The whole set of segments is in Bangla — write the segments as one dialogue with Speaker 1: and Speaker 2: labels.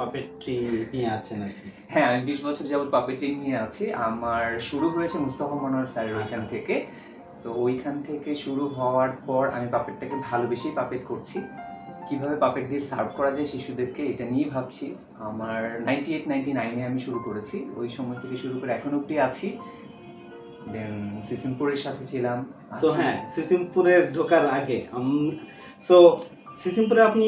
Speaker 1: পাপেট্রি নিয়ে আছেন আর কি?
Speaker 2: হ্যাঁ, আমি 20 বছর যাবত পাপেট্রি নিয়ে আছি। আমার শুরু হয়েছে মুস্তাফা মনোয়ার স্যারের ওইখান থেকে। তো ওইখান থেকে শুরু হওয়ার পর আমি পাপেটটাকে ভালোবেসেই পাপেট করছি। কিভাবে পাপেট দিয়ে সার্ভ করা যায় শিশুদেরকে এটা নিয়েই ভাবছি। আমার 98-99 আমি শুরু করেছি। ওই সময় থেকে শুরু করে এখন অব্দি আছি। দেন সিসিমপুরের সাথে ছিলাম।
Speaker 1: সো হ্যাঁ, সিসিমপুরের ঢোকার আগে সো সিসিমপুরে আপনি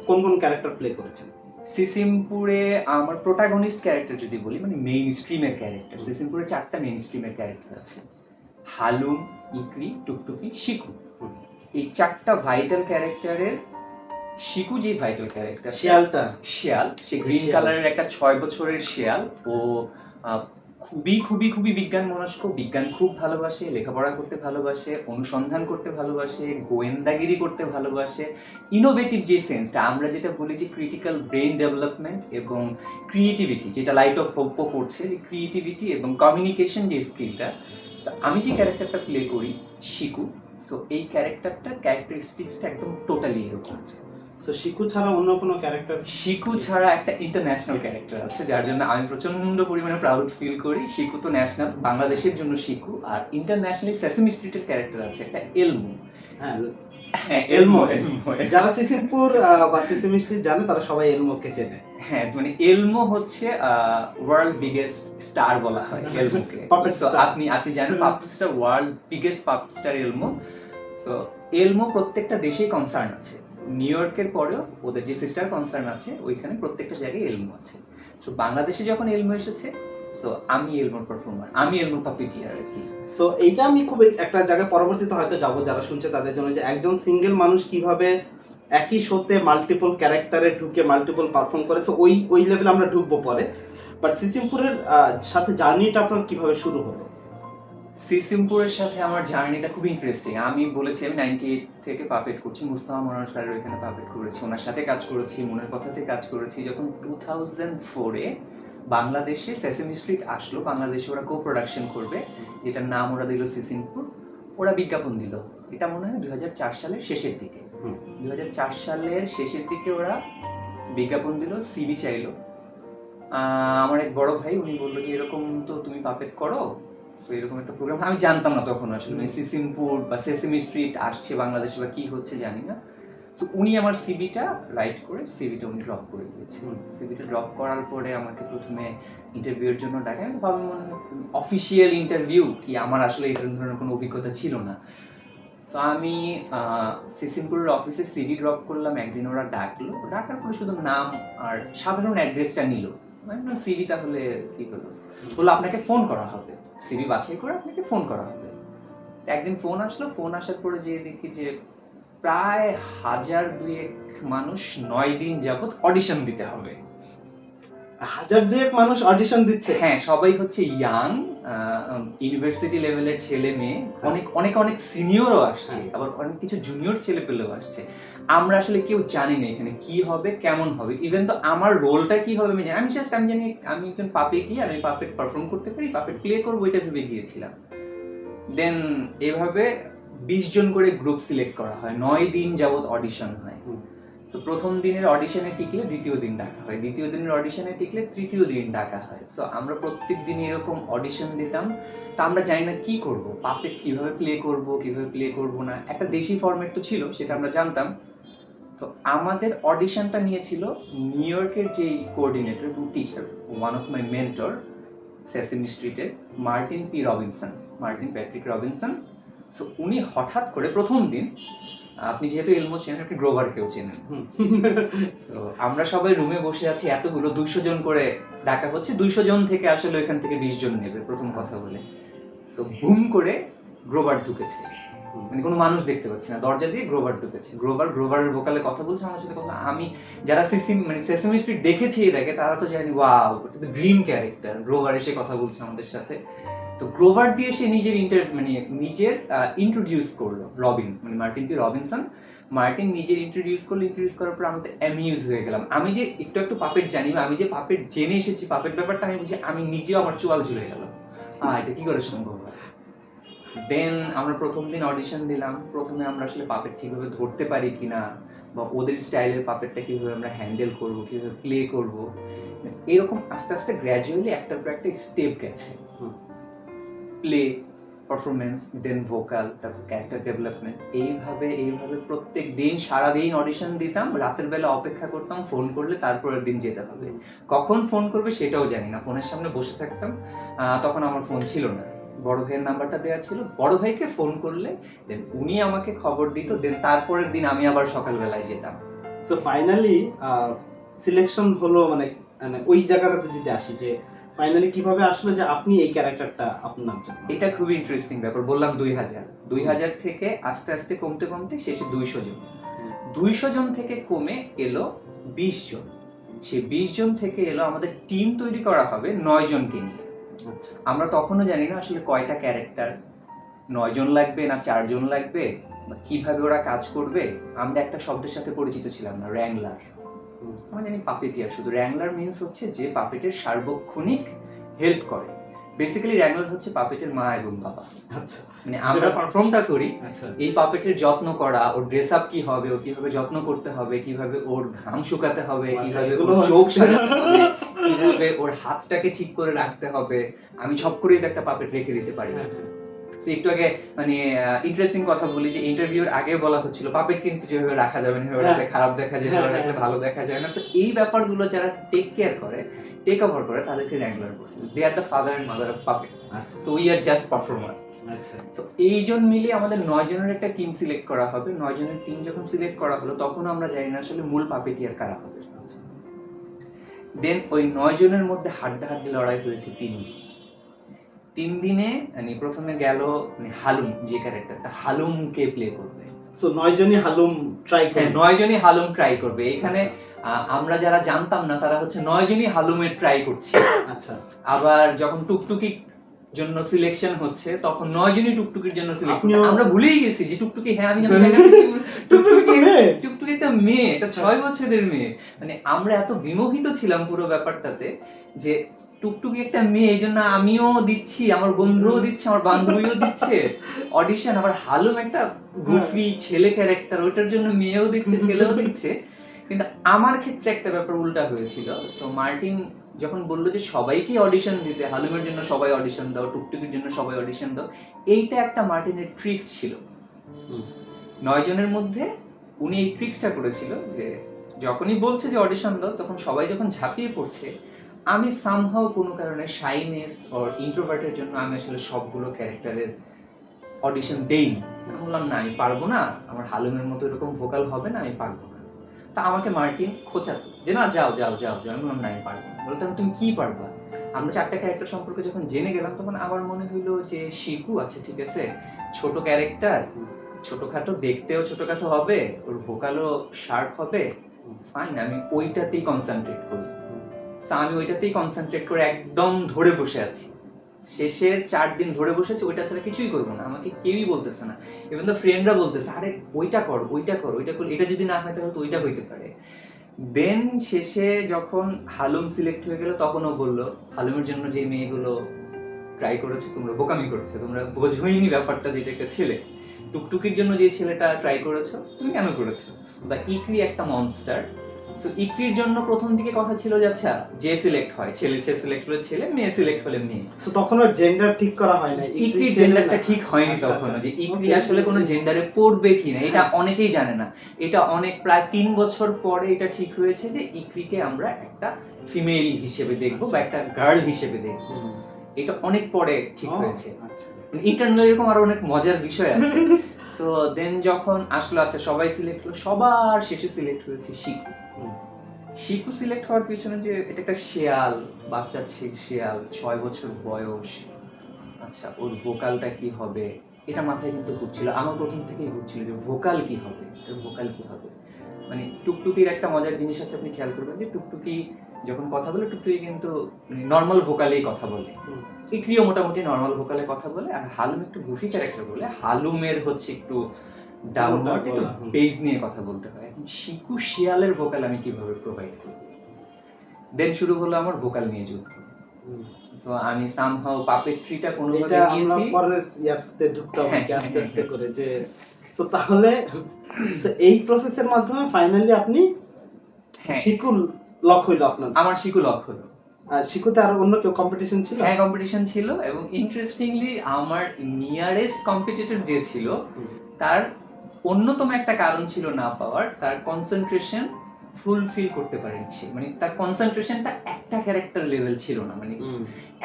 Speaker 1: কোন কোন ক্যারেক্টার প্লে করেছেন?
Speaker 2: সিসিমপুরে আমার প্রোটাগনিস্ট ক্যারেক্টার যদি বলি, মানে মেইন স্ট্রিমের ক্যারেক্টার, সিসিমপুরে 4টা মেইন স্ট্রিমের ক্যারেক্টার আছে। হালুম, ইকরি, টুকটুকি, শিকু। এই 4টা ভাইটাল ক্যারেক্টারের শিকু যে ভাইটাল ক্যারেক্টার, শিয়াল, সে গ্রিন কালারের একটা 6 বছরের শিয়াল। ও খুবই খুবই খুবই বিজ্ঞান মনস্ক, বিজ্ঞান খুব ভালোবাসে, লেখাপড়া করতে ভালোবাসে, অনুসন্ধান করতে ভালোবাসে, গোয়েন্দাগিরি করতে ভালোবাসে। ইনোভেটিভ যে সেন্সটা আমরা যেটা বলি যে ক্রিটিক্যাল ব্রেন ডেভেলপমেন্ট এবং ক্রিয়েটিভিটি, যেটা লাইট অফ হোপও করছে, যে ক্রিয়েটিভিটি এবং কমিউনিকেশন যে স্কিলটা, আমি যে ক্যারেক্টারটা প্লে করি শিকু, সো এই ক্যারেক্টারটার ক্যারেক্টারিস্টিক্সটা একদম টোটালি এরকম আছে।
Speaker 1: সো শিকু ছাড়া অন্য কোনো ক্যারেক্টার?
Speaker 2: শিকু ছাড়া একটা ইন্টারন্যাশনাল ক্যারেক্টার আছে, যার জন্য আমি প্রচন্ড পরিমাণে প্রাউড ফিল করি। শিকু তো ন্যাশনাল, বাংলাদেশের জন্য শিকু। আর ইন্টারন্যাশনালি সেসেমি স্ট্রিটের ক্যারেক্টার আছে একটা এলমো।
Speaker 1: হ্যাঁ, এলমো। যারা সিসিমপুর বা সেসেমি স্ট্রিট জানে তারা সবাই এলমোকে চেনে।
Speaker 2: হ্যাঁ, মানে এলমো হচ্ছে ওয়ার্ল্ড বিগেস্ট স্টার বলা হয় এলমোকে। তো আপনি জানেন puppet star, world biggest puppet star Elmo. So Elmo প্রত্যেকটা দেশেই কনসার্ন আছে। নিউ ইয়র্কের পরেও ওদের যে সিস্টার কনসার্ন আছে ওইখানে প্রত্যেকটা জায়গায় এলমো আছে। সো বাংলাদেশে যখন এলমো এসেছে, সো আমি এলমোর পারফর্মার, আমি এলমোর পাপেটিয়ার আর কি।
Speaker 1: সো এইটা আমি খুব একটা জায়গায় পরবর্তীতে হয়তো যাব যারা শুনছে তাদের জন্য, যে একজন সিঙ্গেল মানুষ কিভাবে একই শোতে মাল্টিপল ক্যারেক্টারে ঢুকে মাল্টিপল পারফর্ম করে। সো ওই লেভেলে আমরা ঢুকবো পরে। বাট সিসিমপুরের সাথে জার্নিটা আপনার কিভাবে শুরু হলো?
Speaker 2: সিসিমপুরের সাথে আমার জার্নিটা খুব ইন্টারেস্টিং। আমি বলেছি আমি 98 থেকে পাপেট করছি, মুস্তাফা মনোয়ার স্যারের ওইখানে পাপেট করেছি, ওনার সাথে কাজ করেছি, মনের কথাতে কাজ করেছি। যখন 2004-এ বাংলাদেশে সেসেমি স্ট্রিট আসলো, বাংলাদেশে ওরা কো প্রোডাকশন করবে, যেটার নাম ওরা দিল সিসিমপুর। ওরা বিজ্ঞাপন দিল, এটা মনে হয় 2004 সালের শেষের দিকে। 2004 সালের শেষের দিকে ওরা বিজ্ঞাপন দিল, সিভি চাইলো। আমার এক বড় ভাই, উনি বললো যে এরকম তো তুমি পাপেট করো, তো এরকম একটা প্রোগ্রাম। আমি জানতাম না তখন আসলে সিসিমপুর বা সেসেমি স্ট্রিট আসছে বাংলাদেশে বা কি হচ্ছে জানি না। তো উনি আমার সিভিটা রাইট করে সিভিটা উনি ড্রপ করে দিয়েছেন। সিভিটা ড্রপ করার পরে আমাকে প্রথমে ইন্টারভিউর জন্য ডাকে। আমি ভাবলাম অফিসিয়াল ইন্টারভিউ কি, আমার আসলে এই ধরনের কোনো অভিজ্ঞতা ছিল না। তো আমি সিসিমপুরের অফিসে সিভি ড্রপ করলাম। একদিন ওরা ডাকলো, ডাকার পরে শুধু নাম আর সাধারণ অ্যাড্রেসটা নিল। সিভি তাহলে কি হলো, বললো আপনাকে ফোন করা হবে, সিভি বাছাই করে আপনাকে ফোন করা হবে। একদিন ফোন আসলো, ফোন আসার পরে যে দেখি যে প্রায় 1000-2 মানুষ 9 দিন যাবত অডিশন দিতে হবে।
Speaker 1: 1000-2 মানুষ অডিশন দিচ্ছে?
Speaker 2: হ্যাঁ, সবাই হচ্ছে ইয়াং, ইউনিভার্সিটি লেভেলের ছেলে মেয়ে, অনেক অনেক অনেক সিনিয়রও আসছে, আবার অনেক কিছু জুনিয়র ছেলে পেলেও আসছে। আমরা আসলে কেউ জানি না এখানে কি হবে, কেমন হবে, ইভেন তো আমার রোলটা কি হবে আমি জানি। আমি জানি আমি একজন পাপেটি, আর আমি পাপেট পারফর্ম করতে পারি, পাপেট প্লে করবো, এটা ভেবে গিয়েছিলাম। দেন এভাবে 20 জন করে গ্রুপ সিলেক্ট করা হয়, 9 দিন যাবত অডিশন হয়। তো প্রথম দিনের অডিশনে টিকলে দ্বিতীয় দিন ডাকা হয়, দ্বিতীয় দিনের অডিশনে টিকলে তৃতীয় দিন ডাকা হয়। সো আমরা প্রত্যেক দিন এরকম অডিশন দিতাম। তা আমরা জানি না কি করব, পাপেট কিভাবে প্লে করব না, একটা দেশি ফরম্যাট তো ছিল, সেটা আমরা জানতাম। তো আমাদের অডিশনটা নিয়েছিল নিউ ইয়র্কের যেই কোঅর্ডিনেটর এবং teacher, one of my mentor Sesame স্ট্রিটে, মার্টিন প্যাট্রিক রবিনসন। সো উনি হঠাৎ করে প্রথম দিন, আপনি যেহেতু এলমো চেনেন, আপনি গ্রোভারকেও চেনেন, তো আমরা সবাই রুমে বসে আছি, এতগুলো 200 জন করে ডাকা হচ্ছে, 200 জন থেকে আসলে ওইখান থেকে 20 জন নেবে প্রথম কথা বলে। তো বুম করে গ্রোভার ঢুকেছে, মানে কোনো মানুষ দেখতে পাচ্ছি না, দরজা দিয়ে গ্রোভার ঢুকেছে। গ্রোভারের ভোকালে কথা বলছে আমার সাথে। কথা আমি যারা সেসেমি স্ট্রিট দেখেছি এর আগে, তারা তো জানি ওয়াও, এটা তো ড্রিম ক্যারেক্টার। গ্রোভার এসে কথা বলছে আমাদের সাথে। তো গ্রোভার দিয়ে সে নিজের ইন্ট্রোডিউস করলো, রবিন, মানে মার্টিন পি রবিনসন। মার্টিন নিজের ইন্ট্রোডিউস করার পর আমি তো অ্যামিউজ হয়ে গেলাম। আমি যে একটু পাপেট জানি, আমি যে পাপেট জেনে এসেছি, পাপেট ব্যাপারটা আমি বুঝি, আমি নিজেও আমার চোয়াল ঝুলে গেল, এটা কি করে সম্ভব হয়। দেন আমরা প্রথম দিন অডিশন দিলাম। প্রথমে আমরা আসলে পাপেট ঠিকভাবে ধরতে পারি কিনা, বা ওদের স্টাইলের পাপেটটা কিভাবে আমরা হ্যান্ডেল করব, কিভাবে প্লে করব, এরকম আস্তে আস্তে গ্র্যাজুয়ালি একটার পর একটা স্টেপ গেছে। প্লে, পারফরমেন্স, দেন ভোকাল, তারপর ক্যারেক্টার ডেভেলপমেন্ট, এইভাবে প্রত্যেক দিন সারাদিন অডিশন দিতাম, রাতের বেলা অপেক্ষা করতাম ফোন করলে তারপরের দিন যেতে হবে। কখন ফোন করবে সেটাও জানি না, ফোনের সামনে বসে থাকতাম। তখন আমার ফোন ছিল না, বড় ভাইয়ের নাম্বারটা দেওয়া ছিল, বড় ভাইকে ফোন করলে দেন উনি আমাকে খবর দিত, দেন তারপরের দিন আমি আবার সকালবেলায় যেতাম।
Speaker 1: সো ফাইনালি সিলেকশন হলো, মানে ওই জায়গাটাতে যদি আসি যে ফাইনালি কিভাবে আসলো যে আপনি এই ক্যারেক্টারটা আপনার জন্য?
Speaker 2: এটা খুবই ইন্টারেস্টিং ব্যাপার। বললাম 2000 থেকে আস্তে আস্তে কমতে কমতে শেষে 200 জন, 200 জন থেকে কমে এলো 20 জন। সেই 20 জন থেকে এলো আমাদের টিম তৈরি করা হবে 9 জনকে নিয়ে।
Speaker 1: আচ্ছা,
Speaker 2: আমরা তখনও জানি না আসলে কয়টা ক্যারেক্টার, 9 জন লাগবে না 4 জন লাগবে, বা কিভাবে ওরা কাজ করবে। আমরা একটা শব্দের সাথে পরিচিত ছিলাম না, র্যাংলার। আমরা জানি পাপেটিয়ার, শুধু র্যাংলার মিন্স হচ্ছে যে পাপেটের সার্বক্ষণিক হেল্প করে। বেসিক্যালি র্যাংলার হচ্ছে পাপেটের মা এবং বাবা।
Speaker 1: আচ্ছা,
Speaker 2: মানে আমরা পারফর্মটা করি,
Speaker 1: আচ্ছা,
Speaker 2: এই পাপেটের যত্ন করা, ওর ড্রেস আপ কি হবে, ওর কিভাবে যত্ন করতে হবে, কিভাবে ওর ঘাম শুকাতে হবে, কিভাবে ওর চোখ সাজাতে হবে, কিভাবে ওর হাতটাকে ঠিক করে রাখতে হবে। আমি ঝপ করে একটা পাপেট রেখে দিতে পারি। একটু আগে মানে ইন্টারেস্টিং কথা বলি যে ইন্টারভিউর আগে বলা হচ্ছিল পাপেট কিন্তু যেভাবে রাখা যাবে না, যেভাবে রাখলে খারাপ দেখা যায়, যেভাবে রাখলে ভালো দেখা যায় না। তো এই ব্যাপারগুলো যারা টেক কেয়ার করে, টেক ওভার করে, তাদেরকে র্যাংলার বলে। They are the father and mother of puppet.
Speaker 1: আচ্ছা,
Speaker 2: so we are just performer.
Speaker 1: আচ্ছা,
Speaker 2: তো এইজন মিলে আমাদের 9 জনের একটা টিম সিলেক্ট করা হবে। 9 জনের টিম যখন সিলেক্ট করা হলো তখন আমরা জানি না আসলে মূল পাপেটিয়ার কারা হবে। দেন ওই 9 জনের মধ্যে হাড্ডাহাড্ডি লড়াই হয়েছে 3 দিন। 3 দিনে মানে প্রথমে গেল মানে হালুম, যে ক্যারেক্টারটা হালুমকে প্লে করবে।
Speaker 1: সো 9 জনই হালুম ট্রাই করবে।
Speaker 2: 9 জনই হালুম ট্রাই করবে। এখানে আমরা যারা জানতাম না তারা হচ্ছে 9 জনই হালুমের ট্রাই করছি।
Speaker 1: আচ্ছা,
Speaker 2: আবার যখন টুকটুকি জন্য সিলেকশন হচ্ছে তখন 9 জনই টুকটুকির জন্য সিলেক্ট।
Speaker 1: আপনিও
Speaker 2: আমরা ভুলেই গেছি যে টুকটুকি, হ্যাঁ আমি জানি টুকটুকি একটা মেয়ে, এটা 6 বছরের মেয়ে। মানে আমরা এত বিমোহিত ছিলাম পুরো ব্যাপারটাতে যে টুকটুকি একটা মেয়ে, এই জন্য আমিও দিচ্ছি, আমার বন্ধুও দিচ্ছে, আমার বান্ধবীও দিচ্ছে অডিশন। আবার হালুম একটা গুফি ছেলে ক্যারেক্টার, ওইটার জন্য মেয়েও দিচ্ছে ছেলেও দিচ্ছে। কিন্তু আমার ক্ষেত্রে একটা ব্যাপার উল্টা হয়েছিল। সো মার্টিন যখন বললো যে সবাইকে অডিশন দিতে, হালুমের জন্য সবাই অডিশন দাও, টুকটুকির জন্য সবাই অডিশন দাও, এইটা একটা মার্টিনের ট্রিক্স ছিল। 9 জনের মধ্যে উনি এই ট্রিক্সটা করেছিল যে যখনই বলছে যে অডিশন দাও, তখন সবাই যখন ঝাঁপিয়ে পড়ছে, আমি সামহাও কোনো কারণে শাইনেস অর ইন্ট্রোভার্টের জন্য আমি আসলে সবগুলো ক্যারেক্টারের অডিশন দেইনি। আমি বললাম না আমি পারবো না, আমার হালুমের মতো এরকম ভোকাল হবে না, আমি পারবো না। তা আমাকে মার্টিন খোঁচাতো যে না যাও যাও যাও যাও। আমি বললাম না আমি পারবো না। বলতাম তুমি কি পারবা? আমরা 4টা ক্যারেক্টার সম্পর্কে যখন জেনে গেলাম তখন আমার মনে হইলো যে শিকু আছে, ঠিক আছে, ছোট ক্যারেক্টার, ছোটখাটো, দেখতেও ছোটখাটো হবে, ওর ভোকালও শার্প হবে, ফাইন, আমি ওইটাতেই কনসেন্ট্রেট করি। আমি ওইটাতেই কনসেন্ট্রেট করে একদম ধরে বসে আছি। শেষের 4 দিন ধরে বসেছি, ওইটা ছাড়া কিছুই করবো না। আমাকে কেউই বলতেছে না, ইভেন তো ফ্রেন্ডরা বলতেছে আরে ওইটা কর, ওইটা কর, ওইটা কর, এটা যদি না হয় তাহলে তো ওইটা হইতে পারে। দেন শেষে যখন হালুম সিলেক্ট হয়ে গেল তখনও বললো হালুমের জন্য যে মেয়েগুলো ট্রাই করেছে তোমরা বোকামি করেছো, তোমরা বোঝোইনি ব্যাপারটা, যেটা একটা ছেলে। টুকটুকির জন্য যে ছেলেটা ট্রাই করেছো তুমি কেন করেছো? বা ইকরি একটা মনস্টার। সো ইকরির জন্য প্রথম দিকে কথা ছিল যে আচ্ছা যে সিলেক্ট হয় ছেলে, সে সিলেক্ট হলে ছেলে, মেয়ে সিলেক্ট হলে মেয়ে।
Speaker 1: সো তখনও জেন্ডার ঠিক করা হয় না,
Speaker 2: ইকরির জেন্ডারটা ঠিক হয়নি তখন, যে ইকরি আসলে কোনো জেন্ডারে পড়বে কিনা এটা অনেকেই জানে না। এটা অনেক প্রায় 3 বছর পরে এটা ঠিক হয়েছে যে ইকরিকে আমরা একটা ফিমেল হিসেবে দেখবো বা একটা গার্ল হিসেবে দেখবো। এটা অনেক পরে ঠিক হয়েছে। ইন্টারনাল এরকম আরো অনেক মজার বিষয় আছে। সো দেন যখন আসলো আচ্ছা সবাই সিলেক্ট হলো, সবার শেষে সিলেক্ট হয়েছে শিকু। শিকু সিলেক্ট হওয়ার পিছনে যে এটা একটা শেয়াল, বাচ্চা শেয়াল, 6 বছর বয়স, আচ্ছা ওর ভোকালটা কি হবে, এটা মাথায় কিন্তু ঘুরছিল। আমার প্রথম থেকেই ঘুরছিল যে ভোকাল কি হবে, ভোকাল কি হবে। মানে টুকটুকির একটা মজার জিনিস আছে, আপনি খেয়াল করবেন যে টুকটুকি যখন কথা বলে, টুকটুকি কিন্তু নর্মাল ভোকালেই কথা বলে, ইকরিও মোটামুটি নর্মাল ভোকালে কথা বলে, আর হালুম একটু গুফি ক্যারেক্টার বলে, হালুমের হচ্ছে একটু ডাউনওয়ার্ড, একটু বেজ নিয়ে কথা বলতে হয়। এখন শিকু শিয়ালের ভোকাল আমি কিভাবে প্রোভাইড করব? দেন শুরু হলো আমার ভোকাল নিয়ে যুদ্ধ। তো আমি সামহাউ পাপেট্রিটা কোনোভাবে নিয়েছি।
Speaker 1: আমরা পরের ইয়াতে ঢুকতে হবে আস্তে আস্তে করে যে। সো তাহলে So, এই প্রসেসের মাধ্যমে ফাইনালি আপনি
Speaker 2: হ্যাঁ
Speaker 1: শিকু লক হইলো আপনার।
Speaker 2: আমার শিকু লক হলো।
Speaker 1: আর শিকুতে আর অন্য কেউ কম্পিটিশন ছিল?
Speaker 2: হ্যাঁ কম্পিটিশন ছিল, এবং ইন্টারেস্টিংলি আমার নিয়ারেস্ট কম্পিটিটর যে ছিল তার অন্যতম একটা কারণ ছিল না পাওয়ার, তার কনসেন্ট্রেশন ফুলফিল করতে পারেনি সে, মানে তার কনসেন্ট্রেশনটা একটা ক্যারেক্টার লেভেল ছিল না, মানে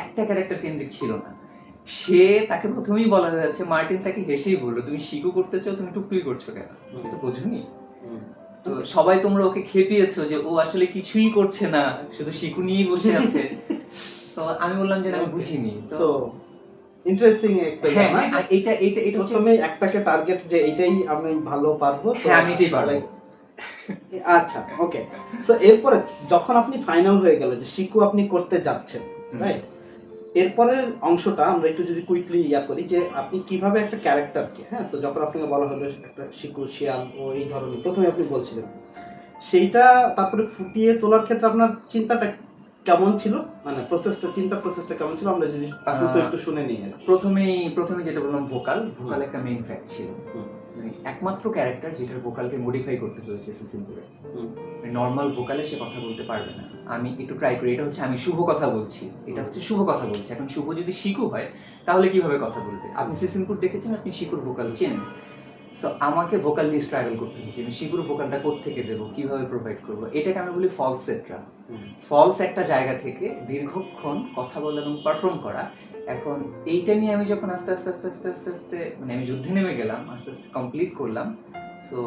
Speaker 2: একটা ক্যারেক্টার কেন্দ্রিক ছিল না। সে, তাকে প্রথমেই বলা হয়েছে, মার্টিন তাকে হেসেই বললো, তুমি শিকু করতে চাও, তুমি টুকটুকি করছো কেন, এটা বোঝুনি? তো সবাই তোমরা ওকে খেপিয়েছো যে ও আসলে কিছুই করছে না, শুধু শিকু নিয়েই বসে আছে। তো আমি বললাম যে না, আমি বুঝিনি। তো
Speaker 1: সো ইন্টারেস্টিং একটা
Speaker 2: হ্যাঁ
Speaker 1: জানা যে
Speaker 2: এটা হচ্ছে
Speaker 1: প্রথমে একটাকে টার্গেট যে এটাই আমি ভালো পারবো, so
Speaker 2: হ্যাঁ আমি এটাই পারবো।
Speaker 1: আচ্ছা ওকে। সো এরপরে যখন আপনি ফাইনাল হয়ে গেল যে শিকু আপনি করতে যাচ্ছেন, রাইট, এরপরের অংশটা আমরা একটু যদি কুইকলি করি যে আপনি কিভাবে একটা ক্যারেক্টারকে, হ্যাঁ, সো যখন আপনাকে বলা হলো একটা শিকু শিয়াল ও এই ধরনের প্রথমে আপনি বলছিলেন, সেইটা তারপরে ফুটিয়ে তোলার ক্ষেত্রে আপনার চিন্তাটা কেমন ছিল, মানে চিন্তা প্রসেসটা কেমন ছিল, আমরা যদি শুরুতে একটু শুনে নিই আর কি।
Speaker 2: প্রথমে যেটা বললাম, ভোকাল একটা মেইন ফ্যাক্ট ছিল, মানে একমাত্র ক্যারেক্টার যেটার ভোকালকে মডিফাই করতে হয়েছে সিসিমপুরে। নর্মাল ভোকালে সে কথা বলতে পারবে না। আমি একটু ট্রাই করি, এটা হচ্ছে আমি শুভ কথা বলছি, এটা হচ্ছে শুভ কথা বলছি। এখন শুভ যদি শিকু হয় তাহলে কিভাবে কথা বলবে? আপনি সিসিমপুর দেখেছেন, আপনি শিকুর ভোকাল চেনেন। সো আমাকে ভোকাল নিয়ে স্ট্রাগল করতে হচ্ছে, আমি শিকুর ভোকালটা কোত্থেকে দেবো, কিভাবে প্রোভাইড করবো। এটাকে আমি বলি ফলস সেটরা। ফলস একটা জায়গা থেকে দীর্ঘক্ষণ কথা বলা এবং পারফর্ম করা। এখন এইটা নিয়ে আমি যখন আস্তে আস্তে আস্তে আস্তে আস্তে আস্তে মানে আমি যুদ্ধে নেমে গেলাম, আস্তে আস্তে কমপ্লিট করলাম। সো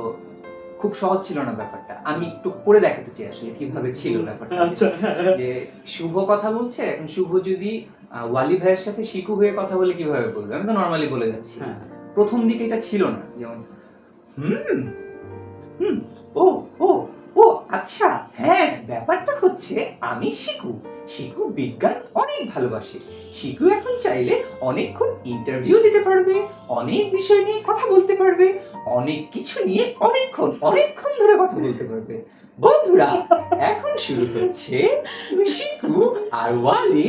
Speaker 2: খুব সহজ ছিল না ব্যাপারটা, আমি একটু করে দেখাতে চাই আসলে কিভাবে ছিল ব্যাপারটা।
Speaker 1: আচ্ছা,
Speaker 2: যে শুভ কথা বলছে, এখন শুভ যদি ওয়ালি ভাইয়ের সাথে শিকু হয়ে কথা বলে কিভাবে বলবে, আমি তো নরমালি বলে যাচ্ছি। প্রথম দিকে এটা ছিল না, যেমন হুম হুম ও ও ও আচ্ছা হ্যাঁ, ব্যাপারটা হচ্ছে আমি শিকু বিজ্ঞান অনেক ভালোবাসে। শিকু এখন চাইলে অনেকক্ষণ ইন্টারভিউ দিতে পারবে, অনেক বিষয় নিয়ে কথা বলতে পারবে, অনেক কিছু নিয়ে অনেকক্ষণ ধরে কথা বলতে পারবে। বন্ধুরা, এখন শুরু হচ্ছে শিকু আর ওয়ালি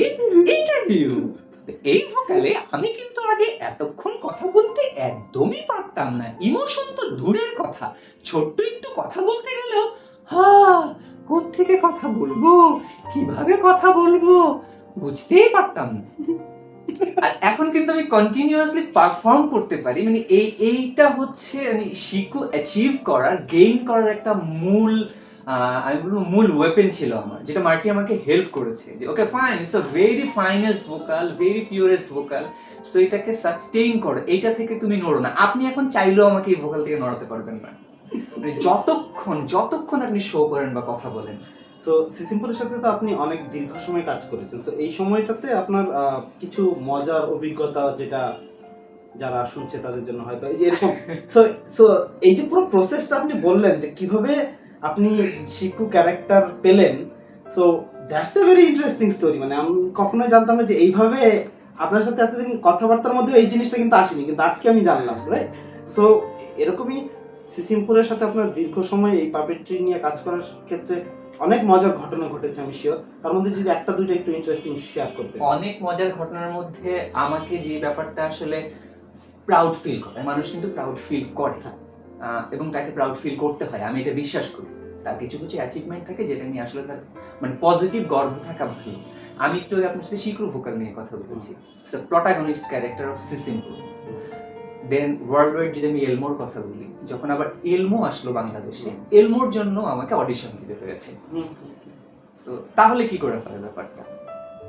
Speaker 2: ইন্টারভিউ। এই ভোকালে আমি কিন্তু আগে এতক্ষণ কথা বলতে একদমই পারতাম না, ইমোশন তো দূরের কথা, ছোট্ট একটু কথা বলতে গেলেও কোত্থেকে কথা বলবো, কিভাবে কথা বলবো বুঝতেই পারতাম না। আর এখন কিন্তু আমি কন্টিনিউয়াসলি পারফর্ম করতে পারি, মানে এইটা হচ্ছে মানে শিকু অ্যাচিভ করার, গেইন করার একটা মূল আমি বলবো মূল ওয়েপেন ছিল আমার, যেটা মার্টি আমাকে হেল্প করেছে যে okay fine, it's a very finest vocal, very purest vocal, so এটাকে সাস্টেইন করো, এইটা থেকে তুমি নড়ো না। আপনি এখন চাইলেও আমাকে এই ভোকাল থেকে নড়াতে পারবেন না, মানে যতক্ষণ আপনি শো করেন বা কথা বলেন।
Speaker 1: সো সিসিমপুরের সাথে তো আপনি অনেক দীর্ঘ সময় কাজ করেছেন, সো এই সময়টাতে আপনার কিছু মজার অভিজ্ঞতা যেটা যারা শুনছে তাদের জন্য হয়তো এই যে এরকম, সো সো এই যে পুরো প্রসেসটা আপনি বললেন যে কিভাবে আপনি শিকু ক্যারেক্টার পেলেন, so that's a very interesting story. মানে আমি কখনোই জানতাম না যে এইভাবে আপনার সাথে এতদিন কথাবার্তার মধ্যে এই জিনিসটা কিন্তু আসেনি, কিন্তু আজকে আমি জানলাম, রাইট। সো এরকমই সিসিমপুরের সাথে আপনার দীর্ঘ সময় এই পাপেট্রি নিয়ে কাজ করার ক্ষেত্রে অনেক মজার ঘটনা ঘটেছে, আমি শিওর। তার মধ্যে যদি একটা দুইটা একটু ইন্টারেস্টিং শেয়ার করতে।
Speaker 2: অনেক মজার ঘটনার মধ্যে আমাকে যে ব্যাপারটা আসলে প্রাউড ফিল করে, মানুষ কিন্তু প্রাউড ফিল করে, এবং তাকে প্রাউড ফিল করতে হয়, আমি এটা বিশ্বাস করি। তার কিছু অ্যাচিভমেন্ট থাকে যেটা নিয়ে আসলে তার মানে পজিটিভ গর্ব থাকা ভালো। আমি একটু আপনার সাথে শিকু ভোকাল নিয়ে কথা বলেছি, protagonist character of Sisimpur. Then world wide যদি আমি এলমোর কথা বলি, যখন আবার এলমো আসলো বাংলাদেশে, এলমোর জন্য আমাকে অডিশন দিতে হয়েছে। তো তাহলে কি করে হয় ব্যাপারটা?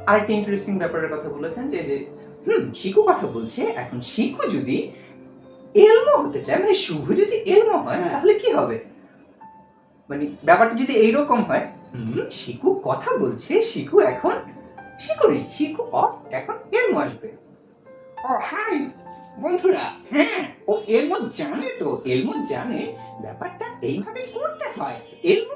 Speaker 2: আরেকটা ইন্টারেস্টিং ব্যাপারের কথা বলেছেন যে শিকু কথা বলছে, এখন শিকু যদি এলমো হতে চায়, মানে শুভ যদি এলমো হয় তাহলে কি হবে? মানে ব্যাপারটা যদি এইরকম হয়, শিকু কথা বলছে, শিকু এখন শিকু অফ, এখন এলমো আসবে। ও হাই বন্ধুরা, হ্যাঁ ও এলমো জানে, তো এলমো জানে ব্যাপারটা এইভাবে করতে হয়, এলমো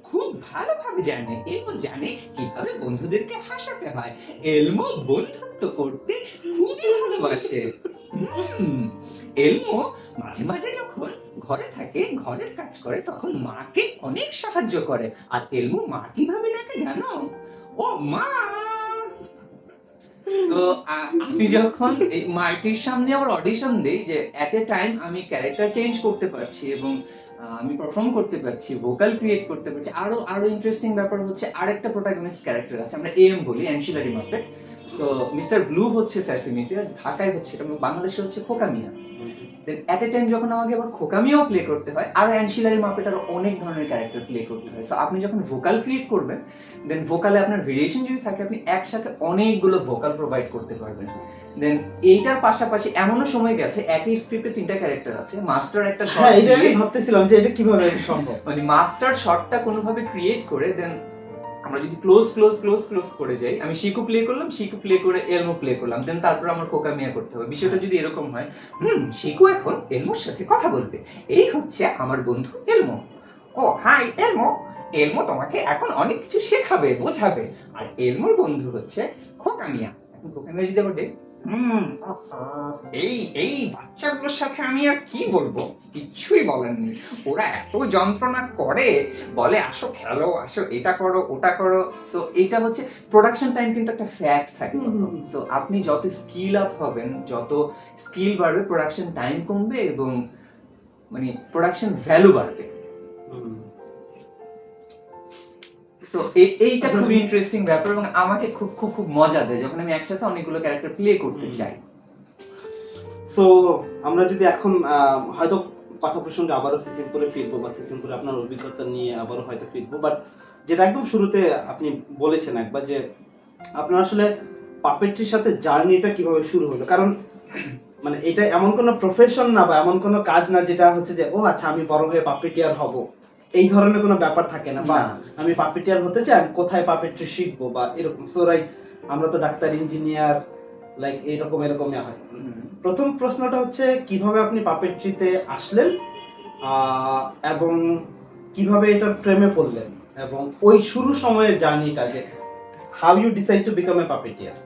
Speaker 2: খুব ভালোভাবে জানে, এলমো জানে কিভাবে বন্ধুদেরকে হাসাতে হয়, এলমো বন্ধুত্ব করতে খুবই ভালোবাসে। এলমো মাঝে মাঝে যখন ঘরে থাকে, ঘরের কাজ করে, তখন মাকে অনেক সাহায্য করে। আর এলমো মা কিভাবে ডাকে জানো? ও মা। তো আমি যখন এই মার্টির সামনে আবার অডিশন দেই যে এট এ টাইম আমি ক্যারেক্টার চেঞ্জ করতে পারছি এবং আমি পারফর্ম করতে পারছি, ভোকাল ক্রিয়েট করতে পারছি। আরো আরো ইন্টারেস্টিং ব্যাপার হচ্ছে আরেকটা প্রোটাগনিস্ট ক্যারেক্টার আছে, আমরা এম বলি, অ্যানসিলারি মার্কেট। সো মিস্টার ব্লু হচ্ছে স্যাসিমিতে, আর ঢাকায় হচ্ছে এবং বাংলাদেশে হচ্ছে খোকা মিয়া। এট এ টাইম যখন আমাকে আবার খোকামিও প্লে করতে হয়, আর অ্যানসিলারি মাপেট আরো অনেক ধরনের ক্যারেক্টার প্লে করতে হয়। সো আপনি যখন ভোকাল ক্রিয়েট করবেন, দেন ভোকালে আপনার ভেরিয়েশন যদি থাকে, আপনি একসাথে অনেকগুলো ভোকাল প্রোভাইড করতে পারবেন। দেন এইটার পাশাপাশি এমনও সময় গেছে একই স্ক্রিপ্টে 3টা ক্যারেক্টার আছে, মাস্টার একটা শট,
Speaker 1: হ্যাঁ এটা আমি ভাবতেছিলাম যে এটা কিভাবে সম্ভব।
Speaker 2: মানে মাস্টার শটটা কোনোভাবে ক্রিয়েট করে দেন আমরা যদি ক্লোজ ক্লোজ ক্লোজ ক্লোজ করে যাই, আমি শিকু প্লে করলাম, শিকু প্লে করে এলমো প্লে করলাম, দেন তারপর আমার কোকা মিয়া করতে হবে। বিষয়টা যদি এরকম হয়, শিকু এখন এলমোর সাথে কথা বলবে, এই হচ্ছে আমার বন্ধু এলমো, ও হাই এলমো, এলমো তোমাকে এখন অনেক কিছু শেখাবে, বোঝাবে, আর এলমোর বন্ধু হচ্ছে খোকা মিয়া। এখন খোকা মিয়া যদি বলে এই এই বাচ্চাগুলোর সাথে আমি আর কি বলবো, কিচ্ছুই বলেননি, ওরা এত যন্ত্রণা করে, বলে আসো খেলো, আসো এটা করো ওটা করো। সো এটা হচ্ছে প্রোডাকশন টাইম কিন্তু একটা ফ্যাক্ট থাকে। সো আপনি যত স্কিল আপ হবেন, যত স্কিল বাড়বে, প্রোডাকশন টাইম কমবে এবং মানে প্রোডাকশন ভ্যালু বাড়বে। সো এইটা খুব ইন্টারেস্টিং ব্যাপার এবং আমাকে খুব খুব খুব মজা দেয় যখন আমি একসাথে অনেকগুলো ক্যারেক্টার প্লে করতে চাই।
Speaker 1: সো আমরা যদি এখন হয়তো কথা প্রসঙ্গে আবারও সিসিমপুরে ফিরবো, বা সিসিমপুরে আপনার অভিজ্ঞতা নিয়ে আবারও হয়তো ফিরবো, বাট যেটা একদম শুরুতে আপনি বলেছেন একবার যে আপনার আসলে পাপেট্রির সাথে জার্নিটা কিভাবে শুরু হলো, কারণ মানে এটা এমন কোনো প্রফেশন না বা এমন কোনো কাজ না যেটা হচ্ছে যে ও আচ্ছা আমি বড় হয়ে পাপেটিয়ার হব, এই ধরনের কোনো ব্যাপার থাকে না, বা আমি পাপেটিয়ার হতে চাই, আমি কোথায় পাপেট্রি শিখবো বা এরকম। সো রাইট, আমরা তো ডাক্তার, ইঞ্জিনিয়ার, লাইক এরকমই হয়। প্রথম প্রশ্নটা হচ্ছে কিভাবে আপনি পাপেট্রিতে আসলেন এবং কিভাবে এটার প্রেমে পড়লেন, এবং ওই শুরু সময়ের জার্নিটা, যে how you decide to become a puppeteer.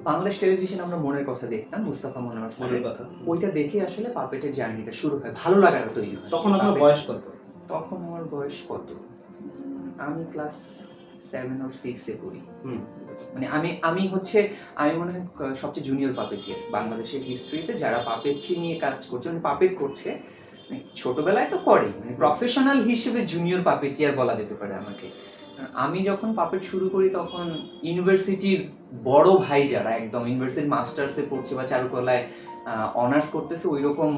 Speaker 2: Bangladesh television আমরা মনের কথা দেখতাম, মুস্তাফা মনোয়ার স্যারের
Speaker 1: কথা,
Speaker 2: ওইটা দেখে আসলে পাপেটের জার্নিটা শুরু হয়, ভালো লাগাটা তৈরি হয়।
Speaker 1: তখন আপনার বয়স কত?
Speaker 2: তখন আমার বয়স কত, আমি ক্লাস 7 or 6 এ পড়ি। মানে আমি হচ্ছে আমি মনে হয় সবচেয়ে জুনিয়র পাপেটিয়ার বাংলাদেশের হিস্ট্রিতে যারা পাপেট্রি নিয়ে কাজ করছে, মানে পাপেট করছে, মানে ছোটবেলায় তো করে, মানে প্রফেশনাল হিসেবে জুনিয়র পাপেটিয়ার বলা যেতে পারে আমাকে। আমি যখন পাপেট শুরু করি তখন ইউনিভার্সিটির বড় ভাই যারা একদম ইউনিভার্সিটির মাস্টার্সে পড়ছে বা চারুকলায় অনার্স করতেছে, ওই রকম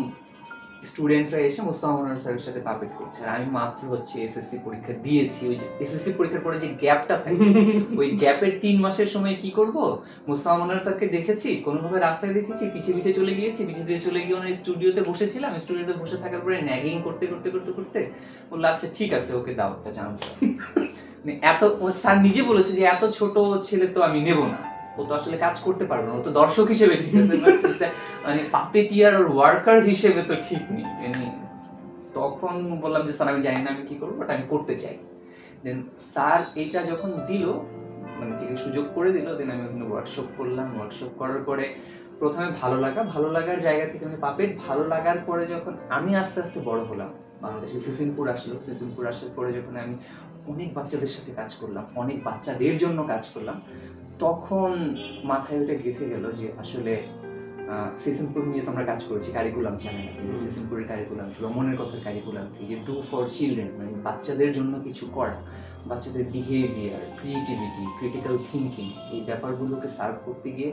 Speaker 2: স্টুডেন্টরা এসে মুস্তাফা মনোয়ার স্যারের সাথে পাপেট করছে, আর আমি মাত্র হচ্ছে এসএসসি পরীক্ষা দিয়েছি। ওই যে এসএসসি পরীক্ষার পরে যে গ্যাপটা থাকে, ওই গ্যাপের 3 মাসের সময় কি করব, মুস্তাফা মনোয়ার স্যারকে দেখেছি, কোনোভাবে রাস্তায় দেখেছি, পিছে পিছে চলে গিয়েছি, পিছে পিছে চলে গিয়ে ওনার স্টুডিওতে বসেছিলাম, স্টুডিওতে বসে থাকার পরে ন্যাগিং করতে করতে করতে করতে বললো আচ্ছা ঠিক আছে, ওকে দাও একটা চান্স। মানে এত স্যার নিজে বলেছে যে এত ছোট ছেলে তো আমি নেব না, ও তো আসলে কাজ করতে পারবে না, ও তো দর্শক হিসেবে ঠিক আছে, মানে পাপেটিয়ার আর ওয়ার্কার হিসেবে তো ঠিক নেই। তখন বললাম যে স্যার আমি জানি না আমি কি করবো, বাট আমি করতে চাই। দেন স্যার এইটা যখন দিল, মানে ঠিক সুযোগ করে দিল, দেন আমি ওখানে ওয়ার্কশপ করলাম। ওয়ার্কশপ করার পরে প্রথমে ভালো লাগার জায়গা থেকে আমি পাপেট ভালো লাগার পরে যখন আমি আস্তে আস্তে বড় হলাম, বাংলাদেশে সিসিমপুর আসলো, সিসিমপুর আসার পরে যখন আমি অনেক বাচ্চাদের সাথে কাজ করলাম, অনেক বাচ্চাদের জন্য কাজ করলাম, তখন মাথায় ওটা গেঁথে গেল যে আসলে সিসিমপুর নিয়ে তোমরা কাজ করেছি, কারিকুলাম জানেন আপনি, সিসিমপুরের কারিকুলাম কি বা মনের কথার কারিকুলাম কি, যে ডু ফর চিলড্রেন, মানে বাচ্চাদের জন্য কিছু করা, বাচ্চাদের বিহেভিয়ার, ক্রিয়েটিভিটি, ক্রিটিক্যাল থিঙ্কিং, এই ব্যাপারগুলোকে সার্ভ করতে গিয়ে